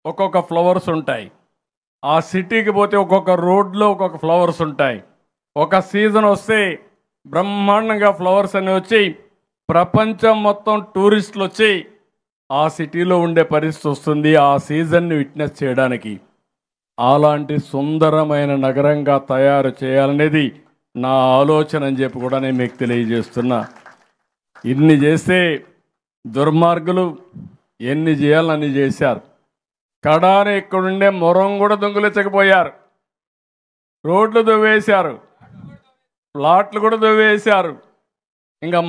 ఒక్కొక్క ఫ్లవర్స్ ఉంటాయి. ఆ సిటీకి పోతే ఒక్కొక్క రోడ్లో ఒక్కొక్క ఫ్లవర్స్ ఉంటాయి. ఒక సీజన్ వస్తే బ్రహ్మాండంగా ఫ్లవర్స్ అని వచ్చి ప్రపంచం మొత్తం టూరిస్టులు వచ్చి ఆ సిటీలో ఉండే పరిస్థితి వస్తుంది ఆ సీజన్ని విట్నెస్ చేయడానికి. అలాంటి సుందరమైన నగరంగా తయారు చేయాలనేది నా ఆలోచన అని చెప్పి కూడా నేను మీకు తెలియజేస్తున్నా. ఇన్ని చేస్తే దుర్మార్గులు ఎన్ని చేయాలని చేశారు. కడాని ఇక్కడుండే మొరం కూడా దొంగిలించకపోయారు. రోడ్లు దువ్వేశారు, ప్లాట్లు కూడా దువ్వేశారు. ఇంకా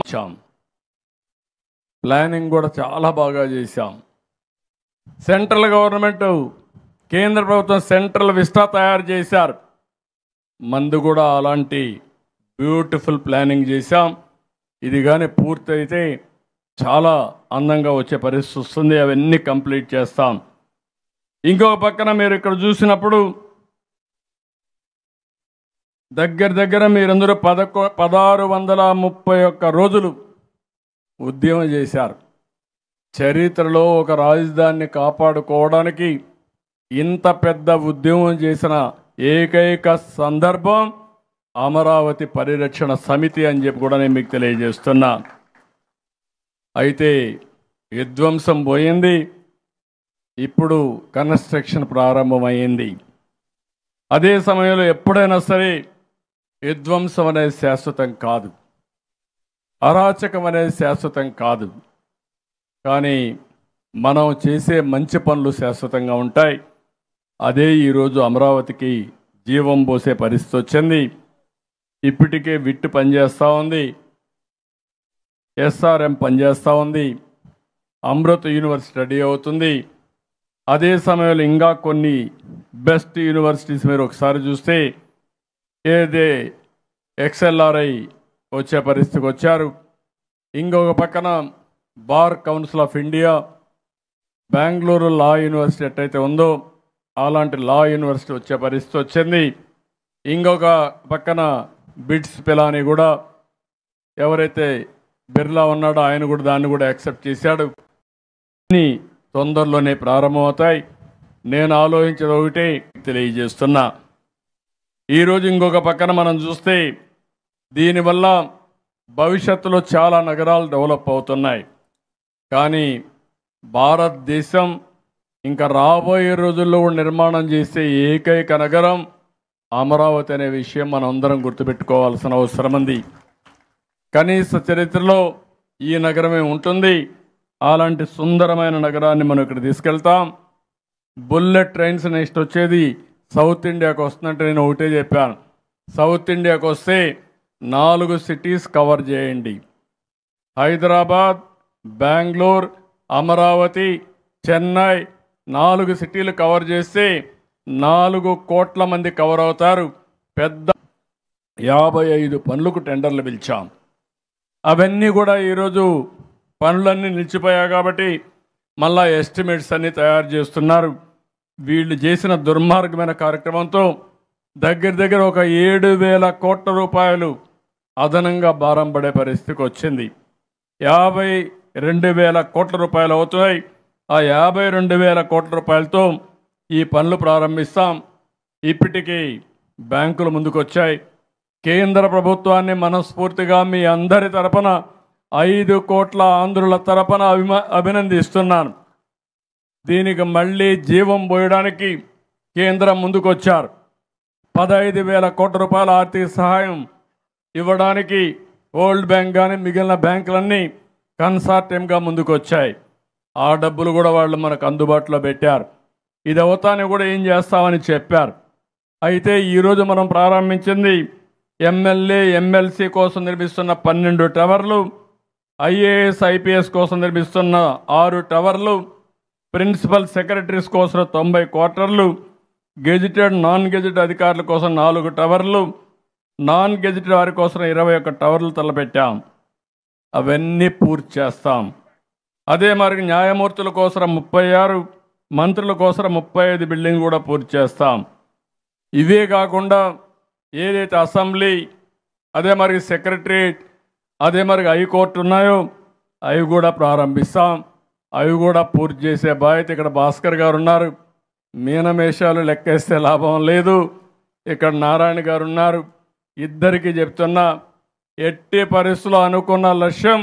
ప్లానింగ్ కూడా చాలా బాగా చేశాం. సెంట్రల్ గవర్నమెంట్, కేంద్ర ప్రభుత్వం సెంట్రల్ విస్టా తయారు చేశారు. మందు కూడా అలాంటి బ్యూటిఫుల్ ప్లానింగ్ చేశాం. ఇది కానీ పూర్తయితే చాలా అందంగా వచ్చే పరిస్థితి వస్తుంది. అవన్నీ కంప్లీట్ చేస్తాం. ఇంకొక పక్కన మీరు ఇక్కడ చూసినప్పుడు దగ్గర మీరందరూ 1631 రోజులు ఉద్యమం చేశారు. చరిత్రలో ఒక రాజధానిని కాపాడుకోవడానికి ఇంత పెద్ద ఉద్యమం చేసిన ఏకైక సందర్భం అమరావతి పరిరక్షణ సమితి అని చెప్పి కూడా నేను మీకు తెలియజేస్తున్నా. అయితే విధ్వంసం పోయింది, ఇప్పుడు కన్స్ట్రక్షన్ ప్రారంభమైంది. అదే సమయంలో ఎప్పుడైనా సరే విధ్వంసం అనేది శాశ్వతం కాదు, అరాచకం అనేది శాశ్వతం కాదు. కానీ మనం చేసే మంచి పనులు శాశ్వతంగా ఉంటాయి. అదే ఈరోజు అమరావతికి జీవం పోసే పరిస్థితి వచ్చింది. ఇప్పటికే విట్టు పనిచేస్తూ ఉంది, ఎస్ఆర్ఎం పనిచేస్తూ ఉంది, అమృత యూనివర్సిటీ రెడీ అవుతుంది. అదే సమయంలో ఇంకా కొన్ని బెస్ట్ యూనివర్సిటీస్ మీరు ఒకసారి చూస్తే ఏదే ఎక్స్ఎల్ఆర్ఐ వచ్చే పరిస్థితికి వచ్చారు. ఇంకొక పక్కన bar council of India, Bengaluru law university ఎట్టయితే ఉందో అలాంటి లా యూనివర్సిటీ వచ్చే పరిస్థితి వచ్చింది. ఇంకొక పక్కన బిట్స్ పిలాని కూడా ఎవరైతే బిర్లా ఉన్నాడో ఆయన కూడా దాన్ని కూడా యాక్సెప్ట్ చేశాడు. అన్నీ తొందరలోనే ప్రారంభమవుతాయి. నేను ఆలోచించిన ఒకటి తెలియజేస్తున్నా. ఈరోజు ఇంకొక పక్కన మనం చూస్తే దీనివల్ల భవిష్యత్తులో చాలా నగరాలు డెవలప్ అవుతున్నాయి. కానీ భారతదేశం ఇంకా రాబోయే రోజుల్లో నిర్మాణం చేసే ఏకైక నగరం అమరావతి అనే విషయం మనం అందరం గుర్తుపెట్టుకోవాల్సిన అవసరం ఉంది. కనీస చరిత్రలో ఈ నగరమే ఉంటుంది. అలాంటి సుందరమైన నగరాన్ని మనం ఇక్కడ తీసుకెళ్తాం. బుల్లెట్ ట్రైన్స్ నెక్స్ట్ వచ్చేది సౌత్ ఇండియాకు వస్తుందంటే నేను ఒకటే చెప్పాను, సౌత్ ఇండియాకు వస్తే 4 సిటీస్ కవర్ చేయండి. హైదరాబాద్, బెంగళూరు, అమరావతి, చెన్నై 4 సిటీలు కవర్ చేస్తే 4 కోట్ల మంది కవర్ అవుతారు. పెద్ద 55 పనులకు టెండర్లు పిలిచాం. అవన్నీ కూడా ఈరోజు పనులన్నీ నిలిచిపోయాయి కాబట్టి మళ్ళా ఎస్టిమేట్స్ అన్నీ తయారు చేస్తున్నారు. వీళ్ళు చేసిన దుర్మార్గమైన కార్యక్రమంతో దగ్గర ఒక 7,000 కోట్ల రూపాయలు అదనంగా భారం పడే పరిస్థితికి వచ్చింది. 52,000 కోట్ల రూపాయలు అవుతాయి. ఆ 52,000 కోట్ల రూపాయలతో ఈ పనులు ప్రారంభిస్తాం. ఇప్పటికీ బ్యాంకులు ముందుకు వచ్చాయి. కేంద్ర ప్రభుత్వాన్ని మనస్ఫూర్తిగా మీ అందరి తరపున 5 కోట్ల ఆంధ్రుల తరపున అభినందిస్తున్నాను. దీనికి మళ్ళీ జీవం పోయడానికి కేంద్రం ముందుకొచ్చారు. 15,000 కోట్ల రూపాయల ఆర్థిక సహాయం ఇవ్వడానికి వరల్డ్ బ్యాంక్ కానీ మిగిలిన బ్యాంకులన్నీ కన్సార్టియంగా ముందుకు వచ్చాయి. ఆ డబ్బులు కూడా వాళ్ళు మనకు అందుబాటులో పెట్టారు. ఇది అవుతానే కూడా ఏం చేస్తామని చెప్పారు. అయితే ఈరోజు మనం ప్రారంభించింది ఎమ్మెల్యే ఎమ్మెల్సీ కోసం నిర్మిస్తున్న 12 టవర్లు, ఐఏఎస్ ఐపీఎస్ కోసం నిర్మిస్తున్న 6 టవర్లు, ప్రిన్సిపల్ సెక్రటరీస్ కోసం 90 క్వార్టర్లు, గెజిటెడ్ నాన్ గెజిటెడ్ అధికారుల కోసం 4 టవర్లు, నాన్ గెజిటెడ్ వారి కోసం 21 టవర్లు తలపెట్టాం. అవన్నీ పూర్తి చేస్తాం. అదే మరి న్యాయమూర్తుల కోసం 36, మంత్రుల కోసం 35 బిల్డింగ్ కూడా పూర్తి చేస్తాం. ఇవే కాకుండా ఏదైతే అసెంబ్లీ, అదే మరి సెక్రటరియట్, అదే మరి హైకోర్టు ఉన్నాయో అవి కూడా ప్రారంభిస్తాం. అవి కూడా పూర్తి చేసే బాధ్యత ఇక్కడ భాస్కర్ గారు ఉన్నారు. మీనమేషాలు లెక్కేస్తే లాభం లేదు. ఇక్కడ నారాయణ గారు ఉన్నారు. ఇద్దరికి చెప్తున్నా, ఎట్టి పరిస్థితుల్లో అనుకున్న లక్ష్యం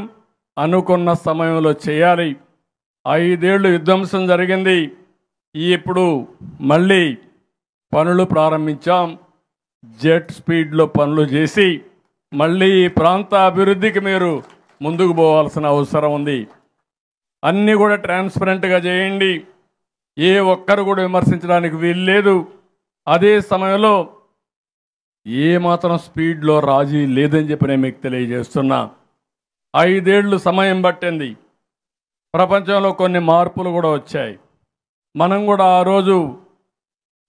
అనుకున్న సమయంలో చేయాలి. 5 ఏళ్ళు విధ్వంసం జరిగింది. ఇప్పుడు మళ్ళీ పనులు ప్రారంభించాం. జెట్ స్పీడ్లో పనులు చేసి మళ్ళీ ఈ ప్రాంత అభివృద్ధికి మీరు ముందుకు పోవాల్సిన అవసరం ఉంది. అన్నీ కూడా ట్రాన్స్పరెంట్గా చేయండి. ఏ ఒక్కరు కూడా విమర్శించడానికి వీలు లేదు. అదే సమయంలో ఏ మాత్రం స్పీడ్లో రాజీ లేదని చెప్పి నేను మీకు తెలియజేస్తున్నా. 5 ఏళ్ళు సమయం పట్టింది. ప్రపంచంలో కొన్ని మార్పులు కూడా వచ్చాయి. మనం కూడా ఆ రోజు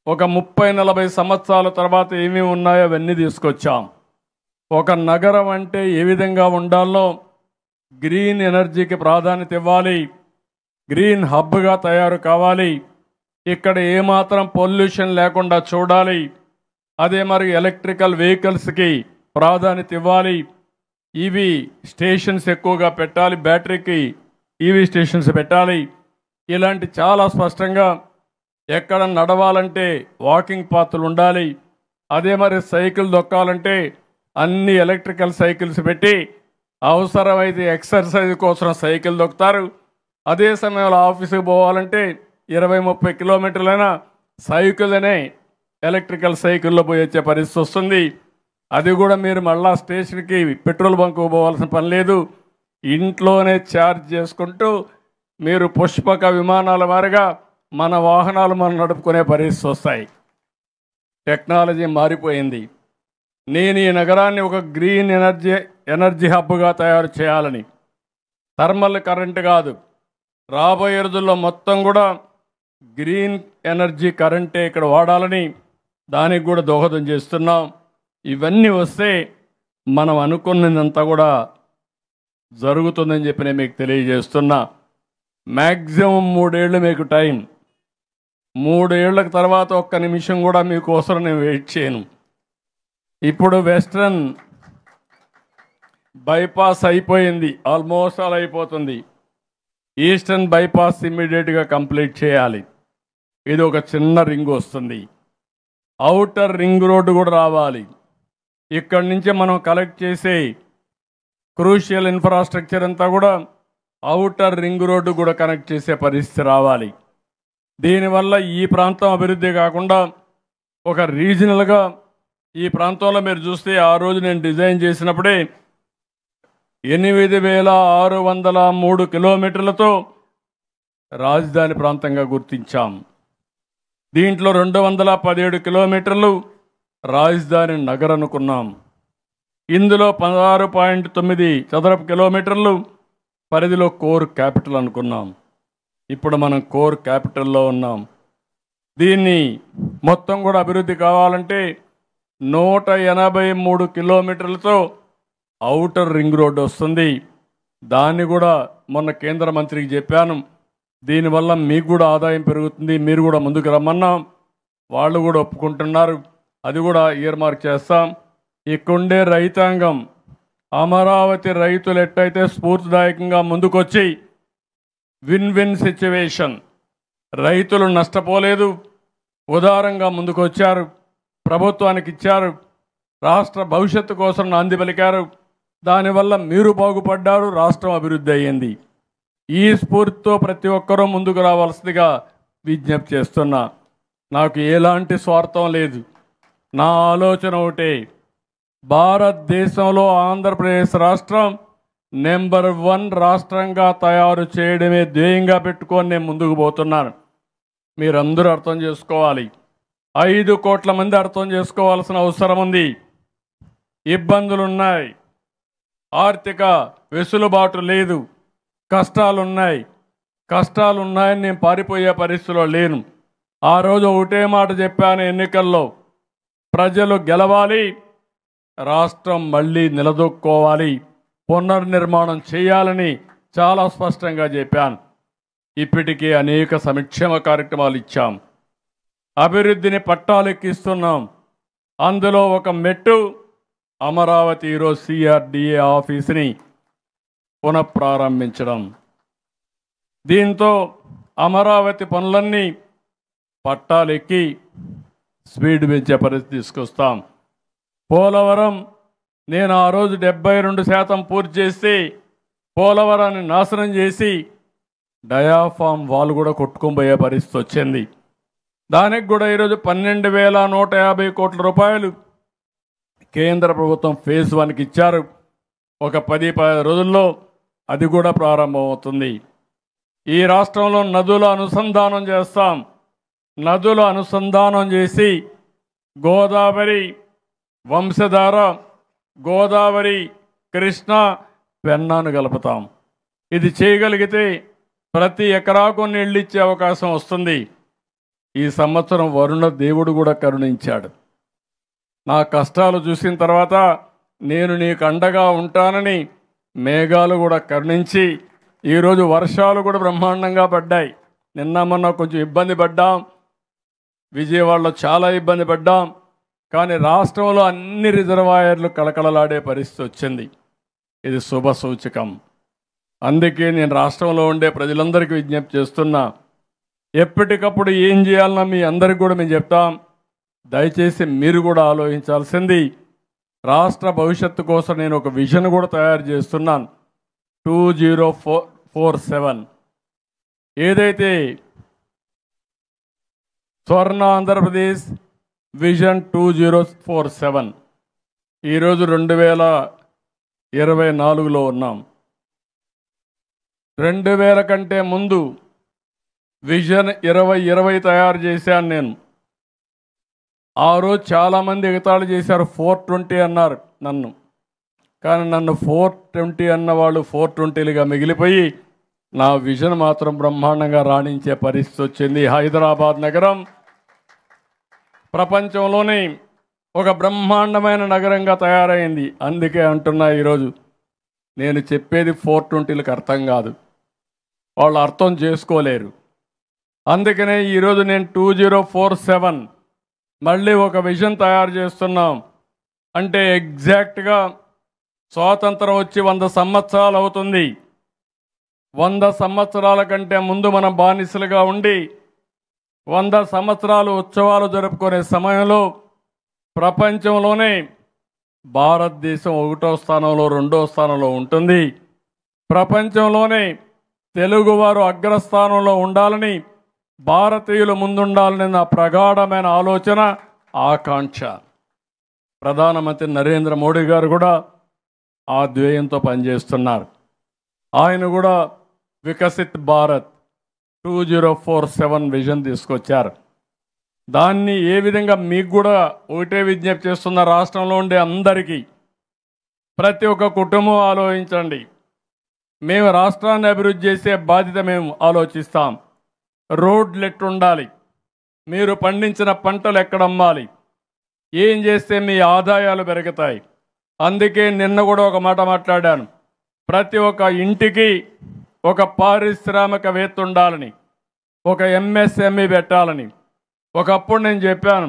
ఒక 30-40 సంవత్సరాల తర్వాత ఏమేమి ఉన్నాయో అవన్నీ తీసుకొచ్చాం. ఒక నగరం అంటే ఏ విధంగా ఉండాలో, గ్రీన్ ఎనర్జీకి ప్రాధాన్యత ఇవ్వాలి, గ్రీన్ హబ్గా తయారు కావాలి, ఇక్కడ ఏమాత్రం పొల్యూషన్ లేకుండా చూడాలి, అదే మరి ఎలక్ట్రికల్ వెహికల్స్కి ప్రాధాన్యత ఇవ్వాలి, ఈవీ స్టేషన్స్ ఎక్కువగా పెట్టాలి, బ్యాటరీకి ఈవీ స్టేషన్స్ పెట్టాలి. ఇలాంటి చాలా స్పష్టంగా ఎక్కడ నడవాలంటే వాకింగ్ పాత్లు ఉండాలి, అదే మరి సైకిల్ దొక్కాలంటే అన్ని ఎలక్ట్రికల్ సైకిల్స్ పెట్టి అవసరమైతే ఎక్సర్సైజ్ కోసం సైకిల్ దొక్కుతారు. అదే సమయంలో ఆఫీస్కి పోవాలంటే 20-30 కిలోమీటర్లైనా సైకిల్ అనే ఎలక్ట్రికల్ సైకిల్లో పోయి వచ్చే పరిస్థితి వస్తుంది. అది కూడా మీరు మళ్ళా స్టేషన్కి పెట్రోల్ బంకు పోవాల్సిన పని లేదు, ఇంట్లోనే ఛార్జ్ చేసుకుంటూ మీరు పుష్పక విమానాల మారిగా మన వాహనాలు మనం నడుపుకునే పరిస్థితి వస్తాయి. టెక్నాలజీ మారిపోయింది. నేను ఈ నగరాన్ని ఒక గ్రీన్ ఎనర్జీ హబ్గా తయారు చేయాలని, థర్మల్ కరెంట్ కాదు, రాబోయే రోజుల్లో మొత్తం కూడా గ్రీన్ ఎనర్జీ కరెంటే ఇక్కడ వాడాలని దానికి కూడా దోహదం చేస్తున్నాం. ఇవన్నీ వస్తే మనం అనుకున్నదంతా కూడా జరుగుతుందని చెప్పి నేను మీకు తెలియజేస్తున్నా. మ్యాక్సిమం 3 ఏళ్ళు మీకు టైం. 3 ఏళ్ల తర్వాత ఒక్క నిమిషం కూడా మీకోసం నేను వెయిట్ చేయను. ఇప్పుడు వెస్ట్రన్ బైపాస్ అయిపోయింది, ఆల్మోస్ట్ అలా అయిపోతుంది. ఈస్టర్న్ బైపాస్ ఇమ్మీడియట్గా కంప్లీట్ చేయాలి. ఇది ఒక చిన్న రింగ్ వస్తుంది. అవుటర్ రింగ్ రోడ్డు కూడా రావాలి. ఇక్కడి నుంచి మనం కలెక్ట్ చేసే క్రూషియల్ ఇన్ఫ్రాస్ట్రక్చర్ అంతా కూడా అవుటర్ రింగ్ రోడ్డు కూడా కనెక్ట్ చేసే పరిస్థితి రావాలి. దీనివల్ల ఈ ప్రాంతం అభివృద్ధి కాకుండా ఒక రీజనల్గా ఈ ప్రాంతంలో మీరు చూస్తే ఆ రోజు నేను డిజైన్ చేసినప్పుడే 8,603 కిలోమీటర్లతో రాజధాని ప్రాంతంగా గుర్తించాం. దీంట్లో 217 కిలోమీటర్లు రాజధాని నగర్ అనుకున్నాం. ఇందులో 16.9 చదరపు కిలోమీటర్లు పరిధిలో కోర్ క్యాపిటల్ అనుకున్నాం. ఇప్పుడు మనం కోర్ క్యాపిటల్లో ఉన్నాం. దీన్ని మొత్తం కూడా అభివృద్ధి కావాలంటే 183 కిలోమీటర్లతో అవుటర్ రింగ్ రోడ్డు వస్తుంది. దాన్ని కూడా మొన్న కేంద్ర మంత్రికి చెప్పాను. దీనివల్ల మీకు కూడా ఆదాయం పెరుగుతుంది, మీరు కూడా ముందుకు రమ్మన్నాం, వాళ్ళు కూడా ఒప్పుకుంటున్నారు. అది కూడా ఇయర్ మార్క్ చేస్తాం. ఇక్కడుండే రైతాంగం, అమరావతి రైతులు ఎట్టయితే స్ఫూర్తిదాయకంగా ముందుకొచ్చి విన్ విన్ సిచ్యువేషన్, రైతులు నష్టపోలేదు, ఉదారంగా ముందుకొచ్చారు, ప్రభుత్వానికి ఇచ్చారు, రాష్ట్ర భవిష్యత్తు కోసం నాంది పలికారు. దానివల్ల మీరు బాగుపడ్డారు, రాష్ట్రం అభివృద్ధి అయ్యింది. ఈ స్ఫూర్తితో ప్రతి ఒక్కరూ ముందుకు రావాల్సిందిగా విజ్ఞప్తి చేస్తున్నా. నాకు ఎలాంటి స్వార్థం లేదు. నా ఆలోచన ఒకటే, భారతదేశంలో ఆంధ్రప్రదేశ్ రాష్ట్రం నెంబర్ 1 రాష్ట్రంగా తయారు చేయడమే ధ్యేయంగా పెట్టుకొని నేను ముందుకు పోతున్నాను. మీరందరూ అర్థం చేసుకోవాలి. 5 కోట్ల మంది అర్థం చేసుకోవాల్సిన అవసరం ఉంది. ఇబ్బందులున్నాయి, ఆర్థిక వెసులుబాటు లేదు, కష్టాలున్నాయని నేను పారిపోయే పరిస్థితిలో లేను. ఆ రోజు ఒకటే మాట చెప్పాను ఎన్నికల్లో, ప్రజలు గెలవాలి, రాష్ట్రం మళ్ళీ నిలదొక్కోవాలి, పునర్నిర్మాణం చేయాలని చాలా స్పష్టంగా చెప్పాను. ఇప్పటికే అనేక సంక్షేమ కార్యక్రమాలు ఇచ్చాం, అభివృద్ధిని పట్టాలెక్కిస్తున్నాం. అందులో ఒక మెట్టు అమరావతి ఈరోజు CRDA ఆఫీసుని పునఃప్రారంభించడం. దీంతో అమరావతి పనులన్నీ పట్టాలెక్కి స్పీడ్ పెంచే పరిస్థితి తీసుకొస్తాం. పోలవరం నేను ఆ రోజు 72% పూర్తి చేసి పోలవరాన్ని నాశనం చేసి డయాఫామ్ వాల్ కూడా కొట్టుకుపోయే పరిస్థితి వచ్చింది. దానికి కూడా ఈరోజు 12,150 కోట్ల రూపాయలు కేంద్ర ప్రభుత్వం ఫేజ్ 1కి ఇచ్చారు. ఒక 10-15 రోజుల్లో అది కూడా ప్రారంభమవుతుంది. ఈ రాష్ట్రంలో నదుల అనుసంధానం చేస్తాం. నదుల అనుసంధానం చేసి గోదావరి, వంశధార, గోదావరి, కృష్ణ, పెన్నాను కలుపుతాం. ఇది చేయగలిగితే ప్రతి ఎకరాకు నీళ్ళు ఇచ్చే అవకాశం వస్తుంది. ఈ సంవత్సరం వరుణ దేవుడు కూడా కరుణించాడు. నా కష్టాలు చూసిన తర్వాత నేను నీకు అండగా ఉంటానని మేఘాలు కూడా కరుణించి ఈరోజు వర్షాలు కూడా బ్రహ్మాండంగా పడ్డాయి. నిన్న మొన్న కొంచెం ఇబ్బంది పడ్డాం, విజయవాడలో చాలా ఇబ్బంది పడ్డాం, కానీ రాష్ట్రంలో అన్ని రిజర్వాయర్లు కళకళలాడే పరిస్థితి వచ్చింది. ఇది శుభ సూచకం. అందుకే నేను రాష్ట్రంలో ఉండే ప్రజలందరికీ విజ్ఞప్తి చేస్తున్నా, ఎప్పటికప్పుడు ఏం చేయాలన్నా మీ అందరికి కూడా మేము చెప్తాం. దయచేసి మీరు కూడా ఆలోచించాల్సింది, రాష్ట్ర భవిష్యత్తు కోసం నేను ఒక విజన్ కూడా తయారు చేస్తున్నాను. 2047 ఏదైతే స్వర్ణ ఆంధ్రప్రదేశ్ విజన్ 2047 ఈరోజు 2024లో ఉన్నాం. 2000 కంటే ముందు విజన్ 2020 తయారు చేశాను నేను. ఆ రోజు చాలామంది ఎగతాళి చేశారు, 420 అన్నారు నన్ను. కానీ నన్ను 420 అన్న వాళ్ళు 420లుగా మిగిలిపోయి నా విజన్ మాత్రం బ్రహ్మాండంగా రాణించే పరిస్థితి వచ్చింది. హైదరాబాద్ నగరం ప్రపంచంలోనే ఒక బ్రహ్మాండమైన నగరంగా తయారైంది. అందుకే అంటున్నా, ఈరోజు నేను చెప్పేది 420లకు అర్థం కాదు, వాళ్ళు అర్థం చేసుకోలేరు. అందుకనే ఈరోజు నేను 2047 మళ్ళీ ఒక విజన్ తయారు చేస్తున్నాం. అంటే ఎగ్జాక్ట్గా స్వాతంత్రం వచ్చి 100 సంవత్సరాలు అవుతుంది. 100 సంవత్సరాల కంటే ముందు మనం బానిసలుగా ఉండి 100 సంవత్సరాలు ఉత్సవాలు జరుపుకునే సమయంలో ప్రపంచంలోనే భారతదేశం 1వ స్థానంలో 2వ స్థానంలో ఉంటుంది. ప్రపంచంలోనే తెలుగువారు అగ్రస్థానంలో ఉండాలని, భారతీయులు ముందుండాలని నా ప్రగాఢమైన ఆలోచన, ఆకాంక్ష. ప్రధానమంత్రి నరేంద్ర మోడీ గారు కూడా ఆ ధ్యేయంతో పనిచేస్తున్నారు. ఆయన కూడా వికసిత్ భారత్ 2047 విజన్ తీసుకొచ్చారు. దాన్ని ఏ విధంగా మీకు కూడా ఒకటే విజ్ఞప్తి చేస్తున్న, రాష్ట్రంలో ఉండే అందరికీ, ప్రతి ఒక్క కుటుంబం ఆలోచించండి. మేము రాష్ట్రాన్ని అభివృద్ధి చేసే బాధ్యత మేము ఆలోచిస్తాం. రోడ్లు ఎట్టుండాలి, మీరు పండించిన పంటలు ఎక్కడ అమ్మాలి, ఏం చేస్తే మీ ఆదాయాలు పెరుగుతాయి. అందుకే నిన్న కూడా ఒక మాట మాట్లాడాను, ప్రతి ఒక్క ఇంటికి ఒక పారిశ్రామికవేత్త ఉండాలని, ఒక ఎంఎస్ఎంఈ పెట్టాలని. ఒకప్పుడు నేను చెప్పాను,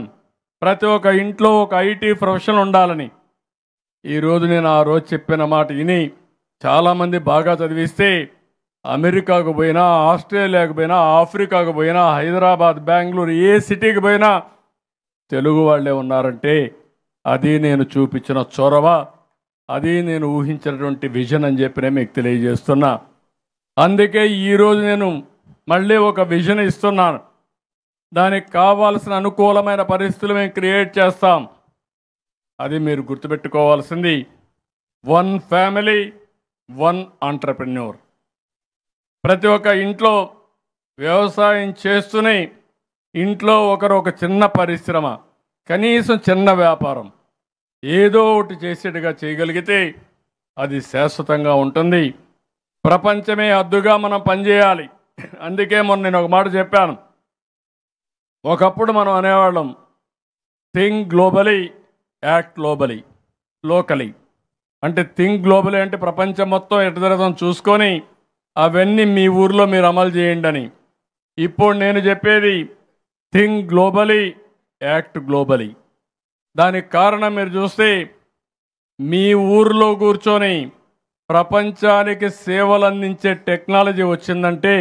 ప్రతి ఒక్క ఇంట్లో ఒక ఐటీ ప్రొఫెషనల్ ఉండాలని. ఈరోజు నేను ఆ రోజు చెప్పిన మాట విని చాలామంది బాగా చదివిస్తే అమెరికాకు పోయినా, ఆస్ట్రేలియాకు పోయినా, ఆఫ్రికాకు పోయినా, హైదరాబాద్, బెంగళూరు, ఏ సిటీకి పోయినా తెలుగు వాళ్ళే ఉన్నారంటే అది నేను చూపించిన చొరవ, అది నేను ఊహించినటువంటి విజన్ అని చెప్పి నేను మీకు తెలియజేస్తున్నా. అందుకే ఈరోజు నేను మళ్ళీ ఒక విజన్ ఇస్తున్నాను. దానికి కావాల్సిన అనుకూలమైన పరిస్థితులు మేము క్రియేట్ చేస్తాం. అది మీరు గుర్తుపెట్టుకోవాల్సింది, 1 ఫ్యామిలీ 1 ఎంటర్‌ప్రెన్యూర్. ప్రతి ఒక్క ఇంట్లో వ్యవసాయం చేస్తూనే ఇంట్లో ఒకరు ఒక చిన్న పరిశ్రమ, కనీసం చిన్న వ్యాపారం ఏదో ఒకటి చేసేట్టుగా చేయగలిగితే అది శాశ్వతంగా ఉంటుంది. ప్రపంచమే హద్దుగా మనం పనిచేయాలి. అందుకే మొన్న నేను ఒక మాట చెప్పాను, ఒకప్పుడు మనం అనేవాళ్ళం think globally, act globally, locally. అంటే థింక్ గ్లోబలీ అంటే ప్రపంచం మొత్తం ఎటు జరగడం చూసుకొని అవన్నీ మీ ఊర్లో మీరు అమలు చేయండి అని. ఇప్పుడు నేను చెప్పేది థింక్ గ్లోబలీ, యాక్ట్ గ్లోబలీ. దానికి కారణం మీరు చూస్తే మీ ఊర్లో కూర్చొని ప్రపంచానికి సేవలు అందించే టెక్నాలజీ వచ్చిందంటే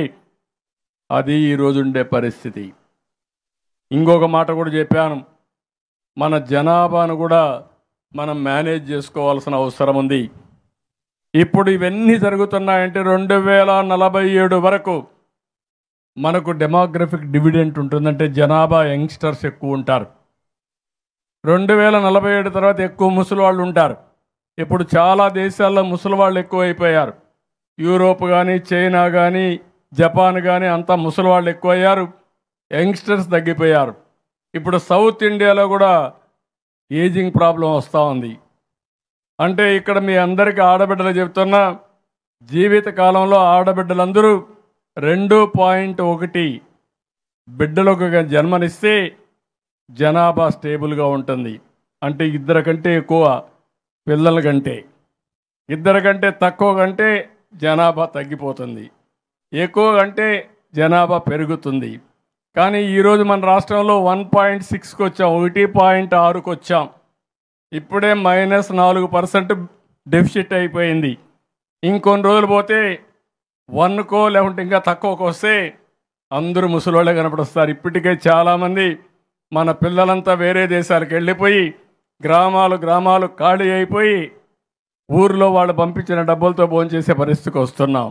అది ఈరోజు ఉండే పరిస్థితి. ఇంకొక మాట కూడా చెప్పాను, మన జనాభాను కూడా మనం మేనేజ్ చేసుకోవాల్సిన అవసరం ఉంది. ఇప్పుడు ఇవన్నీ జరుగుతున్నాయంటే 2047 వరకు మనకు డెమోగ్రఫిక్ డివిడెంట్ ఉంటుందంటే జనాభా యంగ్స్టర్స్ ఎక్కువ ఉంటారు. 2047 తర్వాత ఎక్కువ ముసలి వాళ్ళు ఉంటారు. ఇప్పుడు చాలా దేశాల్లో ముసలి వాళ్ళు ఎక్కువ అయిపోయారు. యూరోప్ కానీ, చైనా కానీ, జపాన్ కానీ అంతా ముసలి వాళ్ళు ఎక్కువ అయ్యారు, యంగ్స్టర్స్ తగ్గిపోయారు. ఇప్పుడు సౌత్ ఇండియాలో కూడా ఏజింగ్ ప్రాబ్లం వస్తూ ఉంది. అంటే ఇక్కడ మీ అందరికీ ఆడబిడ్డలు చెప్తున్నా, జీవిత కాలంలో ఆడబిడ్డలందరూ 2.1 బిడ్డలకు జన్మనిస్తే జనాభా స్టేబుల్గా ఉంటుంది. అంటే ఇద్దరు కంటే ఎక్కువ పిల్లల కంటే, ఇద్దరు కంటే తక్కువ కంటే జనాభా తగ్గిపోతుంది, ఎక్కువ కంటే జనాభా పెరుగుతుంది. కానీ ఈరోజు మన రాష్ట్రంలో 1.6కి వచ్చాం, 1.6కి వచ్చాం. ఇప్పుడే -4% డెఫిసిట్ అయిపోయింది. ఇంకొన్ని రోజులు పోతే 1కో లేకుంటే ఇంకా తక్కువకు వస్తే అందరూ ముసలోళ్ళే కనపడొస్తారు. ఇప్పటికే చాలామంది మన పిల్లలంతా వేరే దేశాలకు వెళ్ళిపోయి గ్రామాలు ఖాళీ అయిపోయి ఊర్లో వాళ్ళు పంపించిన డబ్బులతో భోంచేసే పరిస్థితికి వస్తున్నాం.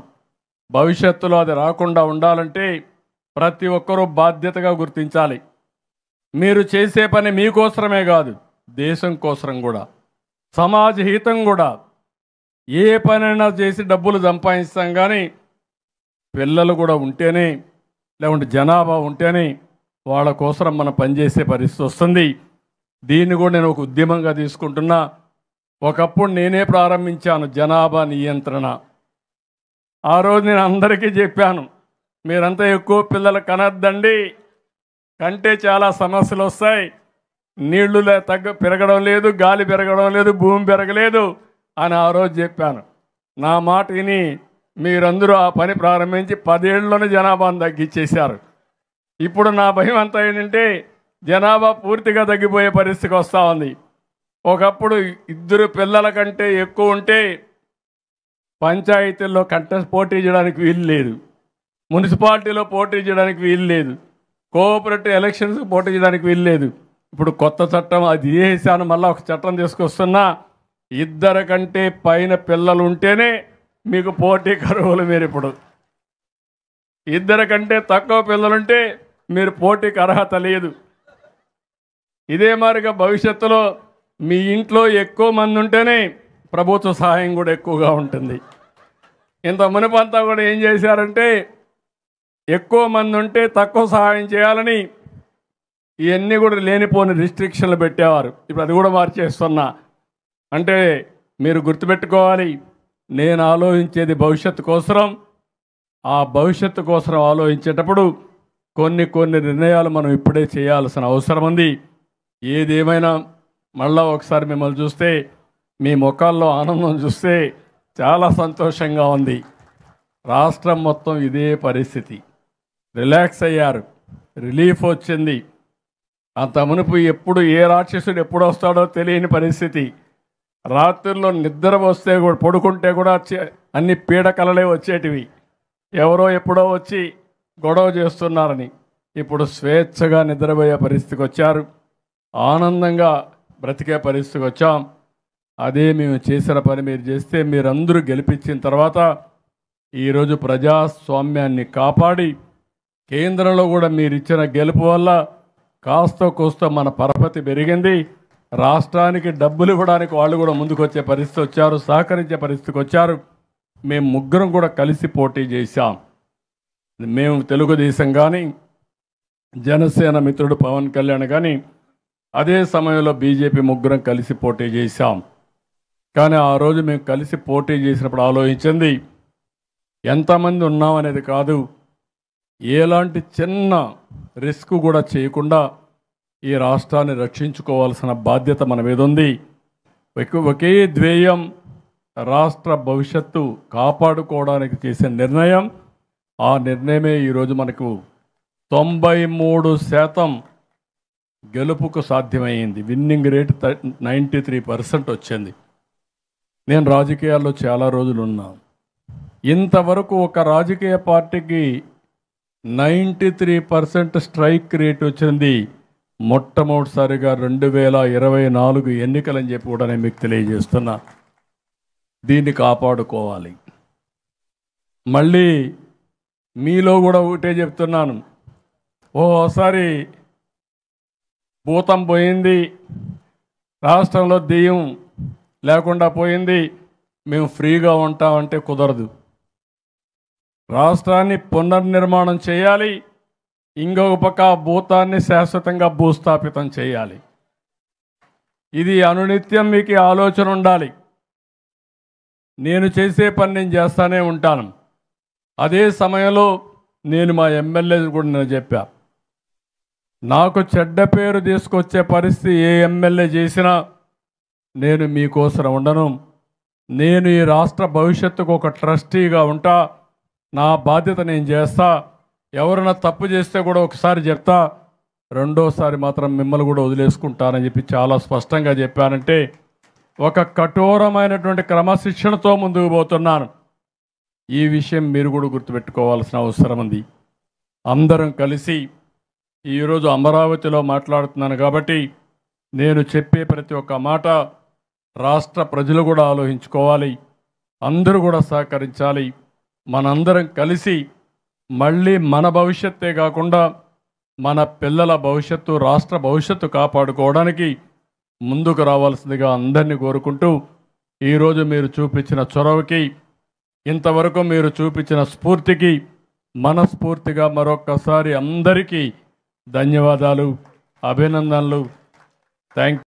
భవిష్యత్తులో అది రాకుండా ఉండాలంటే ప్రతి ఒక్కరూ బాధ్యతగా గుర్తించాలి. మీరు చేసే పని మీకోసరమే కాదు, దేశం కోసం కూడా, సమాజ హితం కూడా. ఏ పనైనా చేసి డబ్బులు సంపాదిస్తాం, కానీ పిల్లలు కూడా ఉంటేనే, లేకుంటే జనాభా ఉంటేనే వాళ్ళ కోసం మనం పనిచేసే పరిస్థితి వస్తుంది. దీన్ని కూడా నేను ఒక ఉద్యమంగా తీసుకుంటున్నా. ఒకప్పుడు నేనే ప్రారంభించాను జనాభా నియంత్రణ. ఆ రోజు నేను అందరికీ చెప్పాను, మీరంతా ఎక్కువ పిల్లలు కనద్దండి, కంటే చాలా సమస్యలు వస్తాయి. నీళ్లు పెరగడం లేదు, గాలి పెరగడం లేదు, భూమి పెరగలేదు అని ఆ రోజు చెప్పాను. నా మాట విని మీరందరూ ఆ పని ప్రారంభించి 10 ఏళ్ళలోనే జనాభాను తగ్గించేశారు. ఇప్పుడు నా భయం అంతా ఏంటంటే జనాభా పూర్తిగా తగ్గిపోయే పరిస్థితికి వస్తూ ఉంది. ఒకప్పుడు 2 పిల్లల కంటే ఎక్కువ ఉంటే పంచాయతీల్లో పోటీ చేయడానికి వీలు లేదు, మున్సిపాలిటీలో పోటీ చేయడానికి వీలు లేదు, కోఆపరేటివ్ ఎలక్షన్స్ పోటీ చేయడానికి వీలు లేదు. ఇప్పుడు కొత్త చట్టం అది చేశాను, మళ్ళీ ఒక చట్టం తీసుకొస్తున్నా. 2 కంటే పైన పిల్లలు ఉంటేనే మీకు పోటీ కరువులు. మీరు ఇప్పుడు 2 కంటే తక్కువ పిల్లలుంటే మీరు పోటీకి అర్హత లేదు. ఇదే మాదిరిగా భవిష్యత్తులో మీ ఇంట్లో ఎక్కువ మంది ఉంటేనే ప్రభుత్వ సహాయం కూడా ఎక్కువగా ఉంటుంది. ఇంత మునుపంతా కూడా ఏం చేశారంటే ఎక్కువ మంది ఉంటే తక్కువ సహాయం చేయాలని ఇవన్నీ కూడా లేనిపోని రిస్ట్రిక్షన్లు పెట్టేవారు. ఇప్పుడు అది కూడా మార్చేస్తున్నా. అంటే మీరు గుర్తుపెట్టుకోవాలి, నేను ఆలోచించేది భవిష్యత్తు కోసం. ఆ భవిష్యత్తు కోసం ఆలోచించేటప్పుడు కొన్ని నిర్ణయాలు మనం ఇప్పుడే చేయాల్సిన అవసరం ఉంది. ఏదేమైనా మళ్ళా ఒకసారి మిమ్మల్ని చూస్తే, మీ ముఖాల్లో ఆనందం చూస్తే చాలా సంతోషంగా ఉంది. రాష్ట్రం మొత్తం ఇదే పరిస్థితి, రిలాక్స్ అయ్యారు, రిలీఫ్ వచ్చింది. అంత మునుపు ఎప్పుడు ఏ రాక్షసుడు ఎప్పుడు వస్తాడో తెలియని పరిస్థితి. రాత్రుల్లో నిద్ర వస్తే కూడా, పడుకుంటే కూడా అన్ని పీడకలలే వచ్చేటివి. ఎవరో ఎప్పుడో వచ్చి గొడవ చేస్తున్నారని. ఇప్పుడు స్వేచ్ఛగా నిద్రపోయే పరిస్థితికి వచ్చారు, ఆనందంగా బ్రతికే పరిస్థితికి వచ్చాం. అదే మేము చేసిన పని మీరు చేస్తే, మీరందరూ గెలిపించిన తర్వాత ఈరోజు ప్రజాస్వామ్యాన్ని కాపాడి కేంద్రంలో కూడా మీరు ఇచ్చిన గెలుపు వల్ల కాస్త కోస్త మన పరపతి పెరిగింది. రాష్ట్రానికి డబ్బులు ఇవ్వడానికి వాళ్ళు కూడా ముందుకు వచ్చే పరిస్థితి వచ్చారు, సహకరించే పరిస్థితికి వచ్చారు. మేము ముగ్గురం కూడా కలిసి పోటీ చేశాం. మేము తెలుగుదేశం కానీ, జనసేన మిత్రుడు పవన్ కళ్యాణ్ కానీ, అదే సమయంలో బీజేపీ ముగ్గురం కలిసి పోటీ చేశాం. కానీ ఆ రోజు మేము కలిసి పోటీ చేసినప్పుడు ఆలోచించింది ఎంతమంది ఉన్నామనేది కాదు, ఎలాంటి చిన్న రిస్క్ కూడా చేయకుండా ఈ రాష్ట్రాన్ని రక్షించుకోవాల్సిన బాధ్యత మన మీద ఉంది. ఒకే ధ్యేయం, రాష్ట్ర భవిష్యత్తు కాపాడుకోవడానికి చేసే నిర్ణయం. ఆ నిర్ణయమే ఈరోజు మనకు 93% గెలుపుకు సాధ్యమైంది. విన్నింగ్ రేట్ 93% వచ్చింది. నేను రాజకీయాల్లో చాలా రోజులు ఉన్నాను. ఇంతవరకు ఒక రాజకీయ పార్టీకి 93% స్ట్రైక్ రేట్ వచ్చింది మొట్టమొదటిసారిగా 2024 ఎన్నికలని చెప్పి కూడా నేను మీకు తెలియజేస్తున్నా. దీన్ని కాపాడుకోవాలి. మళ్ళీ మీలో కూడా ఒకటే చెప్తున్నాను, ఓసారి భూతం పోయింది, రాష్ట్రంలో దెయ్యం లేకుండా పోయింది, మేము ఫ్రీగా ఉంటామంటే కుదరదు. రాష్ట్రాన్ని పునర్నిర్మాణం చేయాలి, ఇంకొక పక్క భూతాన్ని శాశ్వతంగా భూస్థాపితం చేయాలి. ఇది అనునిత్యం మీకు ఆలోచన ఉండాలి. నేను చేసే పని నేను చేస్తానే ఉంటాను. అదే సమయంలో నేను మా ఎమ్మెల్యేలు కూడా నేను చెప్పా, నాకు చెడ్డ పేరు తీసుకొచ్చే పరిస్థితి ఏ ఎమ్మెల్యే చేసినా నేను మీకోసం ఉండను. నేను ఈ రాష్ట్ర భవిష్యత్తుకు ఒక ట్రస్టీగా ఉంటా. నా బాధ్యత నేను చేస్తా. ఎవరైనా తప్పు చేస్తే కూడా ఒకసారి చెప్తా, రెండోసారి మాత్రం మిమ్మల్ని కూడా వదిలేసుకుంటానని చెప్పి చాలా స్పష్టంగా చెప్పానంటే ఒక కఠోరమైనటువంటి క్రమశిక్షణతో ముందుకు పోతున్నాను. ఈ విషయం మీరు కూడా గుర్తుపెట్టుకోవాల్సిన అవసరం ఉంది. అందరం కలిసి ఈరోజు అమరావతిలో మాట్లాడుతున్నాను కాబట్టి నేను చెప్పే ప్రతి ఒక్క మాట రాష్ట్ర ప్రజలు కూడా ఆలోచించుకోవాలి. అందరూ కూడా సహకరించాలి. మనందరం కలిసి మళ్ళీ మన భవిష్యత్తే కాకుండా మన పిల్లల భవిష్యత్తు, రాష్ట్ర భవిష్యత్తు కాపాడుకోవడానికి ముందుకు రావాల్సిందిగా అందరినీ కోరుకుంటూ ఈరోజు మీరు చూపించిన చొరవకి, ఇంతవరకు మీరు చూపించిన స్ఫూర్తికి మనస్ఫూర్తిగా మరొక్కసారి అందరికీ ధన్యవాదాలు, అభినందనలు. థ్యాంక్